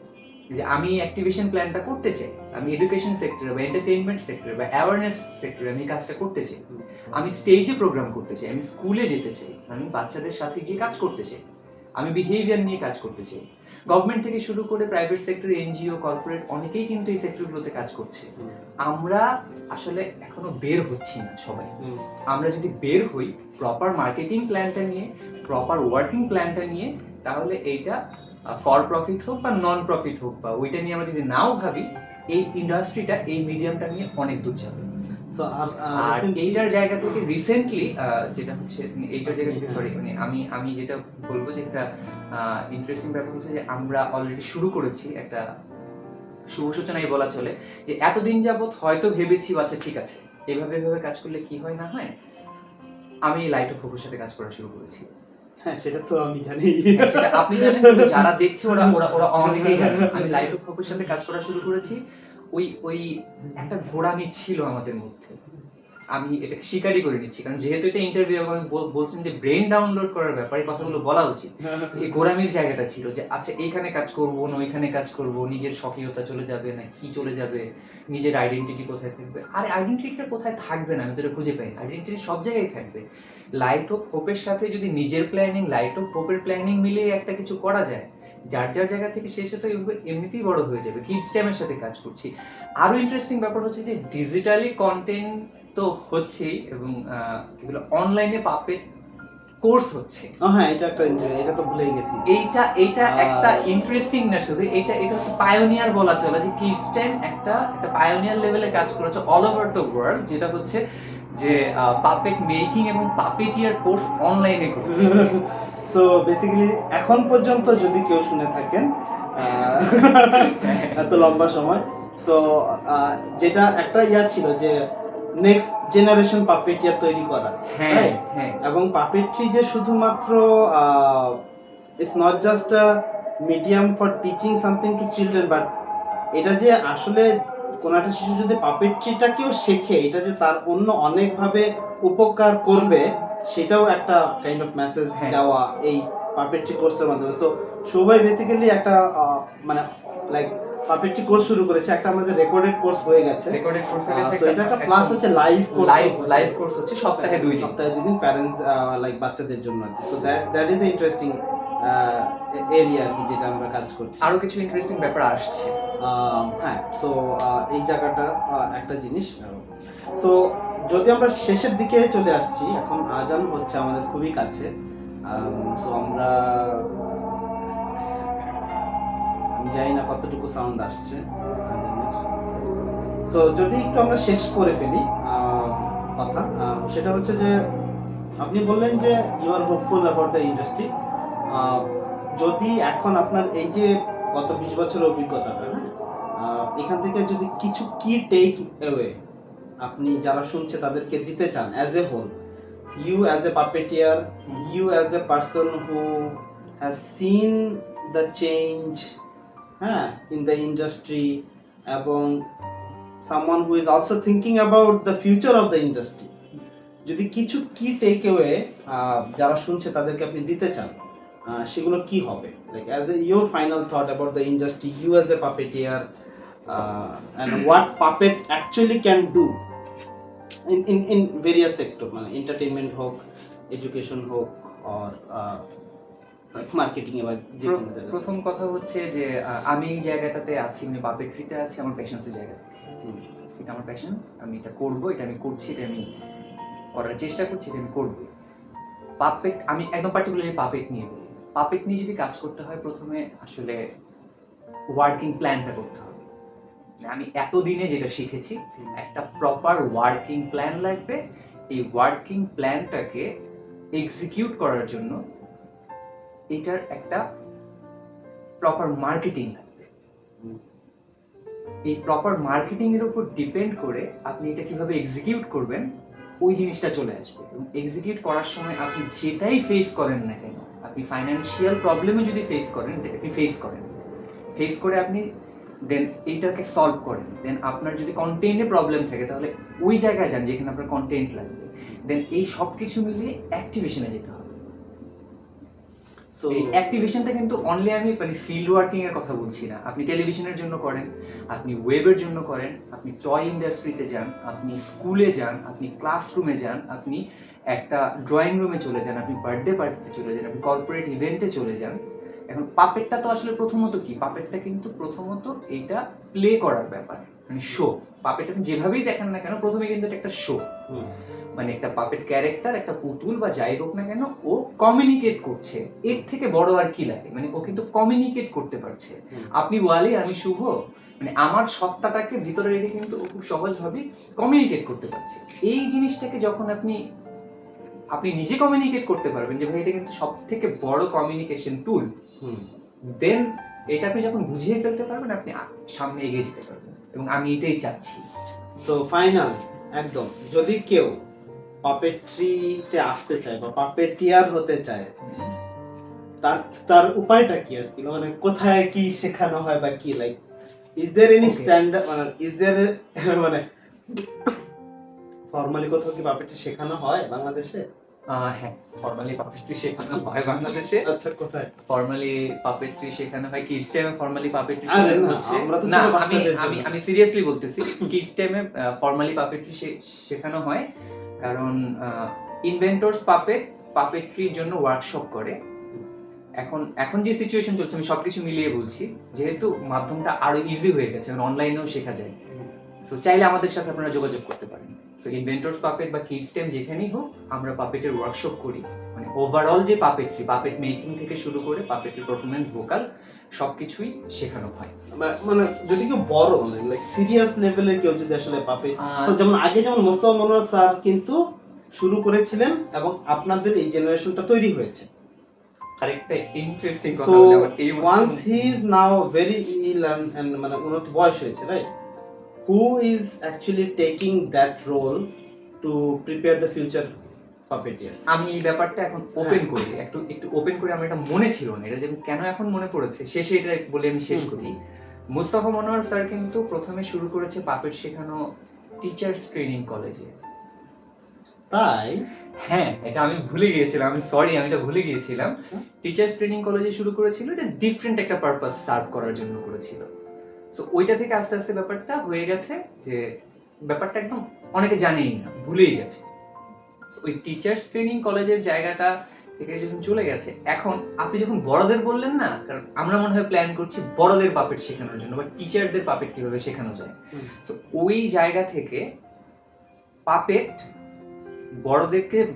Speaker 2: যে আমি অ্যাক্টিভেশন প্ল্যানটা করতে চাই, আমি এডুকেশন সেক্টরে বা এন্টারটেইনমেন্ট সেক্টরে বা অ্যাওয়ারনেস সেক্টরে আমি কাজটা করতে চাই, আমি স্টেজে প্রোগ্রাম করতে চাই, আমি স্কুলে যেতে চাই, আমি বাচ্চাদের সাথে গিয়ে কাজ করতে চাই, আমি বিহেভিয়ার নিয়ে কাজ করতে চাই। গভর্নমেন্ট থেকে শুরু করে প্রাইভেট সেক্টর, এনজিও, কর্পোরেট অনেকেই কিন্তু এই সেক্টরগুলোতে কাজ করছে। আমরা আসলে এখনো বের হচ্ছি না সবাই। আমরা যদি বের হই প্রপার মার্কেটিং প্ল্যানটা নিয়ে, প্রপার ওয়ার্কিং প্ল্যানটা নিয়ে, তাহলে এইটা ফর প্রফিট হোক বা নন প্রফিট হোক বা ওইটা নিয়ে আমরা যদি নাও ভাবি, এই ইন্ডাস্ট্রিটা, এই মিডিয়ামটা নিয়ে অনেক দূর যাবে। আর এইটার জায়গা থেকে রিসেন্টলি যেটা হচ্ছে, এইটার জায়গা থেকে সরি মানে আমি যেটা বলবো যে একটা ইন্টারেস্টিং ব্যাপার হচ্ছে যে আমরা অলরেডি শুরু করেছি, একটা শুভ সূচনাই বলা চলে, যে এতদিন যাবত হয়তো ভেবেছি আচ্ছা ঠিক আছে এভাবে কাজ করলে কি হয় না হয়, আমি লাইট অফ হোপের সাথে কাজ করা শুরু করেছি।
Speaker 1: হ্যাঁ, সেটা তো আমি জানি।
Speaker 2: হ্যাঁ, সেটা আপনি জানেন, যারা দেখছে ওরা ওরা ওরা অনেকেই জানে। আমি লাইট অফ হোপের সাথে কাজ করা শুরু করেছি। ওই একটা ঘোরামি ছিল আমাদের মধ্যে। আমি এটাকে স্বীকারই করে নিচ্ছি, কারণ যেহেতু এটা ইন্টারভিউ এবং আমি বলছেন যে ব্রেন ডাউনলোড করার ব্যাপারে কথাগুলো বলা উচিত। এই গোড়ামির জায়গাটা ছিল যে আচ্ছা এইখানে কাজ করব না ওইখানে কাজ করব, নিজের স্বকীয়তা চলে যাবে না কি চলে যাবে, নিজের আইডেন্টিটি কোথায় থাকবে। আরে আইডেন্টিটিটা কোথায় থাকবে না, আমি তো এটা খুঁজে পাই। আইডেন্টিটি সব জায়গায় থাকবে। লাইট অফ হোপের সাথে যদি নিজের প্ল্যানিং, লাইট অফ হোপের প্ল্যানিং মিলিয়ে একটা কিছু করা যায়, যার যার জায়গা থেকে শেষে তো এমনিতেই বড় হয়ে যাবে। কিডস টাইমের সাথে কাজ করছি। আরো ইন্টারেস্টিং ব্যাপার হচ্ছে যে ডিজিটালি কন্টেন্ট তো হচ্ছেই, এবং এগুলো অনলাইনে পাপেট কোর্স হচ্ছে।
Speaker 1: হ্যাঁ, এটা একটা এটা তো ভুলেই গেছি।
Speaker 2: এইটা একটা ইন্টারেস্টিং না শুধু, এটা হচ্ছে পায়োনিয়ার বলা চলে, যে কিডস টাইম একটা পায়োনিয়ার লেভেলে কাজ করেছে অল ওভার দ্য ওয়ার্ল্ড, যেটা হচ্ছে যে পাপেট মেকিং এবং পাপেটিয়ার কোর্স অনলাইনে করছে।
Speaker 1: সো বেসিক্যালি এখন পর্যন্ত যদি কেউ শুনে থাকেন এত লম্বা সময়, সো যেটা একটা ছিল যে নেক্সট জেনারেশন পাপেটিয়ার তৈরি করা।
Speaker 2: হ্যাঁ হ্যাঁ,
Speaker 1: এবং পাপেট্রি যে শুধুমাত্র it's not just a medium for teaching something to children, but এটা যে আসলে কোনো একটা শিশু যদি পাপেট্রিটাকেও শেখে, এটা যে তার অন্য অনেকভাবে উপকার করবে, সেটাও একটা কাইন্ড অফ মেসেজ দেওয়া এই পাপেট্রি কোর্সের মাধ্যমে। সো সবাই বেসিক্যালি একটা মানে লাইক পাপেট্রি কোর্স শুরু করেছে, একটা আমাদের রেকর্ডেড কোর্স হয়ে গেছে।
Speaker 2: রেকর্ডেড কোর্স হয়ে গেছে,
Speaker 1: সো এটা একটা প্লাস হচ্ছে লাইভ কোর্স,
Speaker 2: লাইভ কোর্স হচ্ছে সপ্তাহে 2 দিন,
Speaker 1: সপ্তাহে 2 দিন প্যারেন্টস লাইক বাচ্চাদের জন্য। So that is interesting area আর কি, যেটা আমরা কাজ করছি।
Speaker 2: আরো কিছু ইন্টারেস্টিং ব্যাপার আসছে।
Speaker 1: হ্যাঁ, সো এই জায়গাটা একটা জিনিস। সো যদি আমরা শেষের দিকে চলে আসছি, এখন আজান হচ্ছে আমাদের খুবই কাছে। সো আমরা আমি জানি না কতটুকু সাউন্ড আসছে আজানের। সো যদি একটু আমরা শেষ করে ফেলি কথা, সেটা হচ্ছে যে আপনি বললেন যে you are hopeful about the industry. যদি এখন আপনার এই যে গত 20 বছরের অভিজ্ঞতাটা, হ্যাঁ, এখান থেকে যদি কিছু কি টেক অ্যাওয়ে আপনি যারা শুনছে তাদেরকে দিতে চান as a whole, you as a puppeteer, you as a person who has seen the change, হ্যাঁ, ইন দ্য ইন্ডাস্ট্রি, এবং someone who is also thinking about the future of the industry, যদি কিছু কি টেক অ্যাওয়ে যারা শুনছে তাদেরকে আপনি দিতে চান, সেগুলো কি হবে? Like as a your final thought about the industry, you as a puppeteer, and what puppet actually can do in various sector, মানে entertainment হোক, এডুকেশন হোক, or মার্কেটিং, এবার যে কোনো জায়গায়।
Speaker 2: প্রথম কথা হচ্ছে যে আমি এই জায়গাটাতে আছি, আমি পাপেট্রিতে আছি আমার প্যাশনের জায়গা থেকে। এটা আমার প্যাশন, আমি এটা করব, এটা আমি করছি, এটা আমি করার চেষ্টা করছি, এটা আমি করব। পাপেট, আমি একদম পার্টিকুলারলি পাপেট নিয়ে বলি। পাপেট নিয়ে যদি কাজ করতে হয়, প্রথমে আসলে ওয়ার্কিং প্ল্যানটা করতে হবে। আমি এতদিনে যেটা শিখেছি, একটা প্রপার ওয়ার্কিং প্ল্যান লাগবে। এই ওয়ার্কিং প্ল্যানটাকে এক্সিকিউট করার জন্য এটার একটা প্রপার মার্কেটিং লাগবে। এই প্রপার মার্কেটিং এর উপর ডিপেন্ড করে আপনি এটা কিভাবে এক্সিকিউট করবেন, ওই জিনিসটা চলে আসবে। এবং এক্সিকিউট করার সময় আপনি যেটাই ফেস করেন না কেন, আপনি ফাইন্যান্সিয়াল প্রবলেমে যদি ফেস করেন, আপনি ফেস করে আপনি দেন এইটাকে সলভ করেন। দেন আপনার যদি কন্টেন্টে প্রবলেম থাকে, তাহলে ওই জায়গায় যান যেখানে আপনার কন্টেন্ট লাগবে। দেন এই সব কিছু মিলিয়ে অ্যাক্টিভেশনে যেতে হবে। সো এই অ্যাক্টিভেশনটা কিন্তু অনলি আমি মানে ফিল্ড ওয়ার্কিং এর কথা বলছি না। আপনি টেলিভিশনের জন্য করেন, আপনি ওয়েবের জন্য করেন, আপনি টয় ইন্ডাস্ট্রিতে যান, আপনি স্কুলে যান, আপনি ক্লাসরুমে যান, আপনি একটা ড্রয়িং রুমে চলে যান, আপনি বার্থডে পার্টিতে চলে যান, আপনি কর্পোরেট ইভেন্টে চলে যান। এখন পাপেটটা তো আসলে প্রথমত কি, পাপেটটা কিন্তু প্রথমত এটা প্লে করার ব্যাপার, মানে শো। পাপেট আপনি যেভাবেই দেখেন না কেন, প্রথমে কিন্তু এটা একটা শো। মানে একটা পাপেট ক্যারেক্টার, একটা পুতুল বা যাই হোক না কেন, ও কমিউনিকেট করছে। এর থেকে বড় আর কি লাগে? মানে ও কিন্তু কমিউনিকেট করতে পারছে। আপনি ওয়ালি, আমি শুভ, মানে আমার সত্তাটাকে ভিতরে রেখে কিন্তু ও খুব সহজভাবে কমিউনিকেট করতে পারছে। এই জিনিসটাকে যখন আপনি নিজে কমিউনিকেট করতে পারবেন যে ভাই এটা কিন্তু সব থেকে বড় কমিউনিকেশন টুল, দেন এটা আপনি যখন বুঝিয়ে ফেলতে পারবেন, আপনি সামনে এগিয়ে যেতে পারবেন। এবং আমি এটাই চাচ্ছি।
Speaker 1: সো ফাইনাল একদম, যদি কেউ পাপেট্রিতে আসতে চায় বা পাপেটিয়ার হতে চায়, তার তার উপায়টা কি আর কি, মানে কোথায় কি শেখানো হয় বা কি, like is there any
Speaker 2: Okay.
Speaker 1: Standard, মানে ইজ देयर মানে ফর্মালি কোথাও কি পাপেট্রি শেখানো হয় বাংলাদেশে?
Speaker 2: হ্যাঁ, ফর্মালি পাপেট্রি শেখানো হয় বাংলাদেশে।
Speaker 1: আচ্ছা, কোথায়?
Speaker 2: ফর্মালি পাপেট্রি শেখানো হয় কিডস টাইমে। ফর্মালি পাপেট্রি
Speaker 1: আরে
Speaker 2: শেখানো
Speaker 1: না,
Speaker 2: হচ্ছে
Speaker 1: আমরা তো
Speaker 2: না,
Speaker 1: ছোট
Speaker 2: আমি
Speaker 1: বাচ্চাদের
Speaker 2: আমি
Speaker 1: জন্য।
Speaker 2: আমি সিরিয়াসলি বলতেছি, কিডস টাইমে ফর্মালি পাপেট্রি শেখানো হয়, কারণ ইনভেন্টরস পাপেট্রির জন্য ওয়ার্কশপ করে। এখন এখন যে সিচুয়েশন চলছে, আমি সবকিছু মিলিয়ে বলছি, যেহেতু মাধ্যমটা আরো ইজি হয়ে গেছে, অনলাইনেও শেখা যায়, তো চাইলে আমাদের সাথে আপনারা যোগাযোগ করতে পারেন। তো ইনভেন্টরস পাপেট বা কিডস টাইম যেখানেই হোক, আমরা পাপেটের ওয়ার্কশপ করি। মানে ওভারঅল যে পাপেট মেকিং থেকে শুরু করে পাপেটের পারফরম্যান্স, ভোকাল সবকিছুই শেখানো হয়।
Speaker 1: মানে যদি কেউ বড়, লাইক সিরিয়াস লেভেলের কেউ যদি আসলে পাপেট,
Speaker 2: আহ,
Speaker 1: তো যেমন আগে যেমন মোস্তফা মনোয়ার স্যার কিন্তু শুরু করেছিলেন এবং আপনাদের এই জেনারেশনটা তৈরি হয়েছে।
Speaker 2: আরেকটা ইন্টারেস্টিং কথা
Speaker 1: সো
Speaker 2: বলি, আমার এই
Speaker 1: once he is now very ill and মানে উন্নত তো বয়স হয়েছে, right? Who is actually taking that role to prepare the future puppeteers?
Speaker 2: আমি এই ব্যাপারটা এখন ওপেন করি, একটু একটু ওপেন করে। আমার এটা মনে ছিল না, এটা যে কেন এখন মনে পড়েছে, শেষে এটা বলে আমি শেষ করি। মুস্তাফা মনোয়ার স্যার কিন্তু প্রথমে শুরু করেছে পাপেট শেখানো টিচার্স ট্রেনিং কলেজে।
Speaker 1: তাই?
Speaker 2: হ্যাঁ, এটা আমি ভুলে গিয়েছিলাম, আমি সরি, আমি এটা ভুলে গিয়েছিলাম।
Speaker 1: আচ্ছা।
Speaker 2: টিচার্স ট্রেনিং কলেজে শুরু করেছিল, এটা ডিফারেন্ট একটা পারপাস সার্ভ করার জন্য করেছিল। সো ওইটা থেকে আস্তে আস্তে ব্যাপারটা হয়ে গেছে যে ব্যাপারটা একদম অনেকে জানেই না, ভুলেই গেছে। So, ওই টিচার্স ট্রেনিং কলেজের জায়গাটা থেকে যখন চলে গেছে, এখন আপনি যখন বড়দের বললেন না, কারণ আমরা মনে হয় প্ল্যান করছি বড়দের পাপেট শেখানোর জন্য বা টিচারদের পাপেট কিভাবে শেখানো যায়। তো ওই জায়গা থেকে পাপেট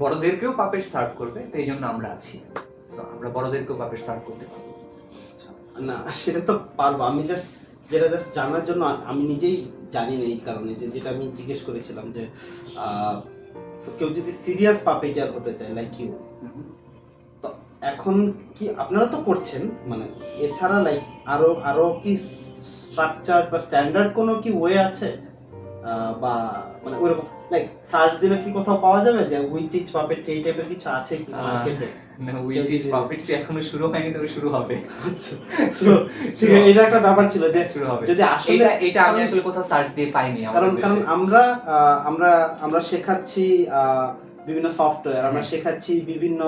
Speaker 2: বড়দেরকেও পাপেট সার্ভ করবে, তো এই জন্য আমরা আছি। তো আমরা বড়দেরকেও পাপেট সার্ভ করতে পারবো।
Speaker 1: না, সেটা তো পারবো। আমি যেটা জানার জন্য আমি নিজেই জানি না, এই কারণে যেটা আমি জিজ্ঞেস করেছিলাম যে so কেউ যদি সিরিয়াস পাপেটিয়ার হতে চায় লাইক ইউ, তো এখন কি আপনারা তো করছেন, মানে এছাড়া লাইক আরো কি স্ট্রাকচার বা স্ট্যান্ডার্ড কোনো কি ওয়ে আছে, বা মানে ওইরকম লাইক সার্চ দিলে কি কোথাও পাওয়া যাবে যে উই টিচ পাপেট্রি এই টাইপের কিছু আছে কি মার্কেটে?
Speaker 2: না, উই টিচ পাপেট্রি এখনো শুরু হয়নি, তবে শুরু হবে।
Speaker 1: আচ্ছা, so, ঠিক আছে, এটা একটা ব্যাপার ছিল যে
Speaker 2: শুরু হবে।
Speaker 1: যদি আসলে
Speaker 2: এটা আমি আসলে কোথাও সার্চ দিয়ে পাইনি
Speaker 1: কারণ
Speaker 2: আমাদের
Speaker 1: কারণ
Speaker 2: দেশে।
Speaker 1: আমরা শেখাচ্ছি বিভিন্ন সফটওয়্যার, আমরা শেখাচ্ছি বিভিন্ন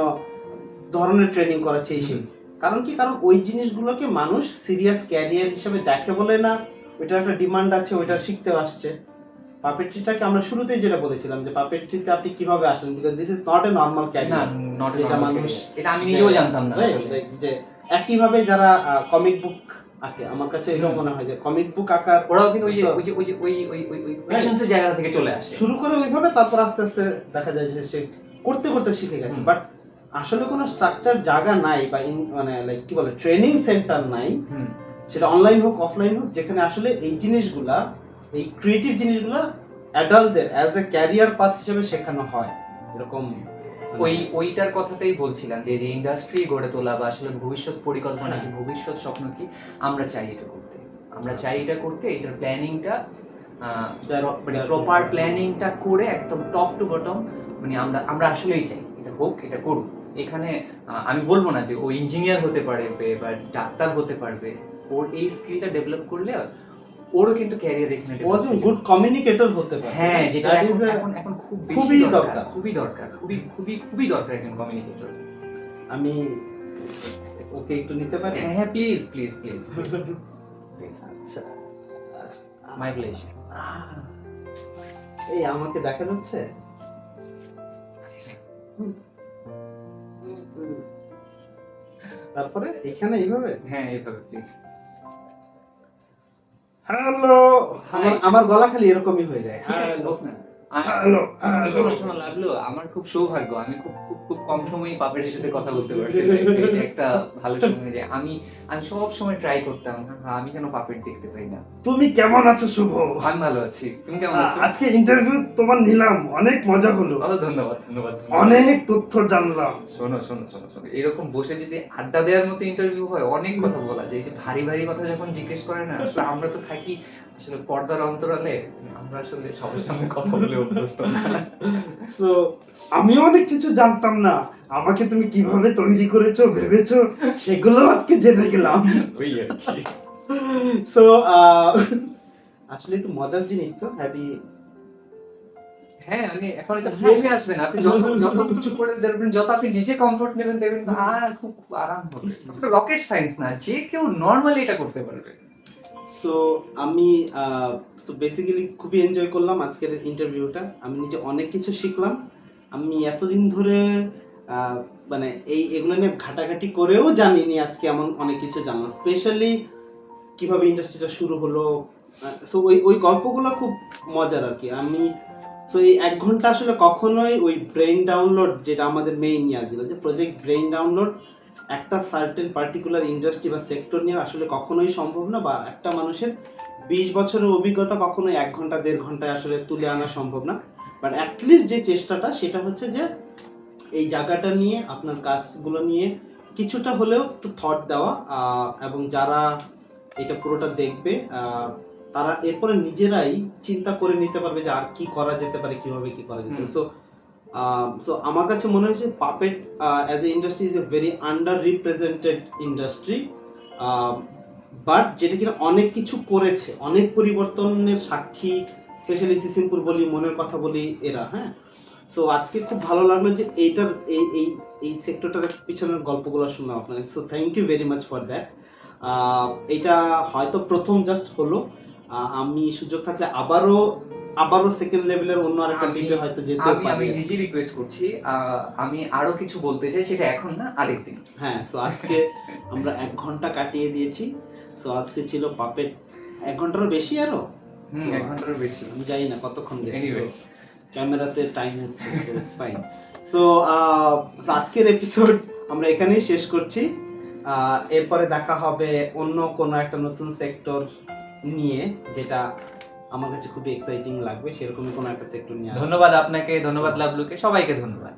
Speaker 1: ধরনের ট্রেনিং করাচ্ছি এই সেই। কারণ ওই জিনিসগুলোকে মানুষ সিরিয়াস ক্যারিয়ার হিসেবে দেখে বলে না, ওইটার একটা ডিমান্ড আছে, ওইটা শিখতেও আসছে। পাপেট্রিটাকে আমরা শুরুতেই যেটা বলেছিলাম যে পাপেট্রিতে আপনি কিভাবে আসেন, because this is not a normal
Speaker 2: না,
Speaker 1: ক্যারিয়ার।
Speaker 2: নট
Speaker 1: যেটা মানুষ,
Speaker 2: এটা আমি নিজেও জানতাম না
Speaker 1: right?
Speaker 2: আসলে।
Speaker 1: Like যে একইভাবে যারা কমিক বুক আঁকে, আমার কাছে এটাও মনে হয় যে কমিক বুক আঁকার
Speaker 2: ওরাও কিন্তু ওই প্যাশনসের জায়গা থেকে চলে আসে,
Speaker 1: শুরু করে ওইভাবে, তারপর আস্তে আস্তে দেখা যায় যে সে করতে করতে শিখে গেছে। বাট আসলে কোনো স্ট্রাকচার জায়গা নাই বা মানে লাইক কি বলে ট্রেনিং সেন্টার নাই, সেটা অনলাইন হোক অফলাইন হোক, যেখানে আসলে এই জিনিসগুলা, এই ক্রিয়েটিভ জিনিসগুলা অ্যাডাল্টদের অ্যাজ এ ক্যারিয়ার পাথ হিসেবে শেখানো হয়। এরকম
Speaker 2: ওইটার কথাটাই বলছিলাম, যে ইন্ডাস্ট্রি গড়ে তোলা বা আসলে ভবিষ্যৎ পরিকল্পনা কি, ভবিষ্যৎ স্বপ্ন কি, আমরা চাই এটা করতে। আমরা চাই এটা করতে, এটার প্ল্যানিংটা মানে প্রপার প্ল্যানিংটা করে একদম টপ টু বটম, মানে আমরা আসলেই চাই এটা হোক, এটা করুক। এখানে আমি বলবো না যে ও ইঞ্জিনিয়ার হতে পারবে বা ডাক্তার হতে পারবে, ওর এই স্কিলটা ডেভেলপ করলে ওরও কিন্তু ক্যারিয়ার এখানে
Speaker 1: ও একজন গুড কমিউনিকেটর হতে পারে।
Speaker 2: হ্যাঁ, যেটা এখন খুব বেশি দরকার, খুবই দরকার একজন কমিউনিকেটর।
Speaker 1: আমি ওকে একটু নিতে পারি?
Speaker 2: হ্যাঁ, প্লিজ।
Speaker 1: আচ্ছা,
Speaker 2: মাই প্লেজার।
Speaker 1: এই আমাকে দেখা যাচ্ছে?
Speaker 2: আচ্ছা,
Speaker 1: তারপরে এখানে এইভাবে,
Speaker 2: হ্যাঁ, এইভাবে প্লিজ।
Speaker 1: হ্যালো, আমার গলা খালি এরকমই হয়ে যায়।
Speaker 2: ঠিক আছে, হোক না।
Speaker 1: হ্যালো,
Speaker 2: শোনো লাগলো, আমার খুব সৌভাগ্য, আমি খুব কম সময়ে পাপেটের সাথে কথা বলতে পারছি। এটা একটা ভালো সময় যে আমি আমি সব সময় ট্রাই করতাম, আমি কেন পাপেট দেখতে পাই না।
Speaker 3: তুমি কেমন আছো শুভ?
Speaker 2: আমি ভালো আছি, তুমি কেমন আছো?
Speaker 3: আজকে ইন্টারভিউ তোমার নিলাম, অনেক মজা হলো,
Speaker 2: ধন্যবাদ ধন্যবাদ।
Speaker 3: অনেক তথ্য জানলাম।
Speaker 2: শোনো শোনো শোনো শোনো, এরকম বসে যদি আড্ডা দেওয়ার মতো ইন্টারভিউ হয়, অনেক কথা বলা যায়। এই যে ভারী ভারী কথা যখন জিজ্ঞেস করে না, আসলে আমরা তো থাকি আসলে পর্দার অন্তরালে, আমরা আসলে সবার সামনে কথা বলে অভ্যস্ত না।
Speaker 3: সো আমিও অনেক কিছু জানতাম না, আমাকে তুমি কিভাবে তৈরি করেছো ভেবেছো সেগুলো আজকে জেনে গেলাম।
Speaker 2: ওই আর কি।
Speaker 1: সো আসলে তো মজার জিনিস তো হ্যাপি।
Speaker 2: হ্যাঁ, মানে এখন এটা ফ্রেমে আসবে না, আপনি যত যত কিছু করে দেখবেন, যত আপনি নিজে কমফোর্ট নেবেন, দেখবেন আর খুব খুব আরাম হবে। রকেট সায়েন্স না, যে কেউ নরমালি এটা করতে পারবে।
Speaker 1: সো আমি সো বেসিক্যালি খুবই এনজয় করলাম আজকের ইন্টারভিউটা। আমি নিজে অনেক কিছু শিখলাম। আমি এতদিন ধরে আহ, মানে এগুলো নিয়ে ঘাটাঘাটি করেও জানিনি, আজকে এমন অনেক কিছু জানলাম। স্পেশালি কিভাবে ইন্ডাস্ট্রিটা শুরু হলো। সো ওই ওই গল্পগুলো খুব মজার আর কি। আমি সো এই 1 ঘন্টা আসলে কখনোই ওই ব্রেইন ডাউনলোড, যেটা আমাদের মেইন নিয়ে ছিল যে প্রজেক্ট ব্রেইন ডাউনলোড, একটা সার্টেন পার্টিকুলার ইন্ডাস্ট্রি বা সেক্টর নিয়ে আসলে কখনোই সম্ভব না। বা একটা মানুষের 20 বছরের অভিজ্ঞতা কখনোই 1 ঘন্টা 1.5 ঘন্টায় আসলে তুলে আনা সম্ভব না। বাট অ্যাটলিস্ট যে চেষ্টাটা, সেটা হচ্ছে যে এই জায়গাটা নিয়ে, আপনার কাজগুলো নিয়ে কিছুটা হলেও একটু থট দেওয়া, এবং যারা এটা পুরোটা দেখবে তারা এরপরে নিজেরাই চিন্তা করে নিতে পারবে যে আর কি করা যেতে পারে, কিভাবে কি করা যেতে পারে। সো আমার কাছে মনে হয়েছে puppet as a industry is a very under represented industry, but যেটা কিনা অনেক কিছু করেছে, অনেক পরিবর্তনের সাক্ষী, স্পেশালি সিসিমপুর বলি, মনের কথা বলি, এরা। হ্যাঁ, সো আজকে খুব ভালো লাগলো যে এইটার এই এই এই সেক্টরটার পিছনের গল্পগুলো শুনলাম আপনাদের। So thank you very much for that. এটা হয়তো প্রথম জাস্ট হলো, আমি সুযোগ থাকলে আবারও সেকেন্ড লেভেলের অন্য আরেকটা টিমে হয়তো যেতে
Speaker 2: আমি
Speaker 1: পারি।
Speaker 2: নিজে রিকোয়েস্ট করছি, আমি আরো কিছু বলতে চাই, সেটা এখন না, আরেকদিন।
Speaker 1: হ্যাঁ, সো আজকে আমরা 1 ঘন্টা কাটিয়ে দিয়েছি। সো আজকে ছিল পাপেট 1 ঘন্টারও বেশি, আরো
Speaker 2: 1 ঘন্টার বেশি।
Speaker 1: আমি জানি না কতক্ষণ গেছে।
Speaker 2: Anyway.
Speaker 1: ক্যামেরাতে টাইম হচ্ছে, সো ইটস ফাইন। সো আজকের এপিসোড আমরা এখানেই শেষ করছি। এরপরে দেখা হবে অন্য কোনো একটা নতুন সেক্টর নিয়ে, যেটা আমার কাছে খুবই এক্সাইটিং লাগবে, সেরকমই কোনো একটা সেক্টর নিয়ে।
Speaker 2: ধন্যবাদ আপনাকে, ধন্যবাদ লাভলুকে, সবাইকে ধন্যবাদ।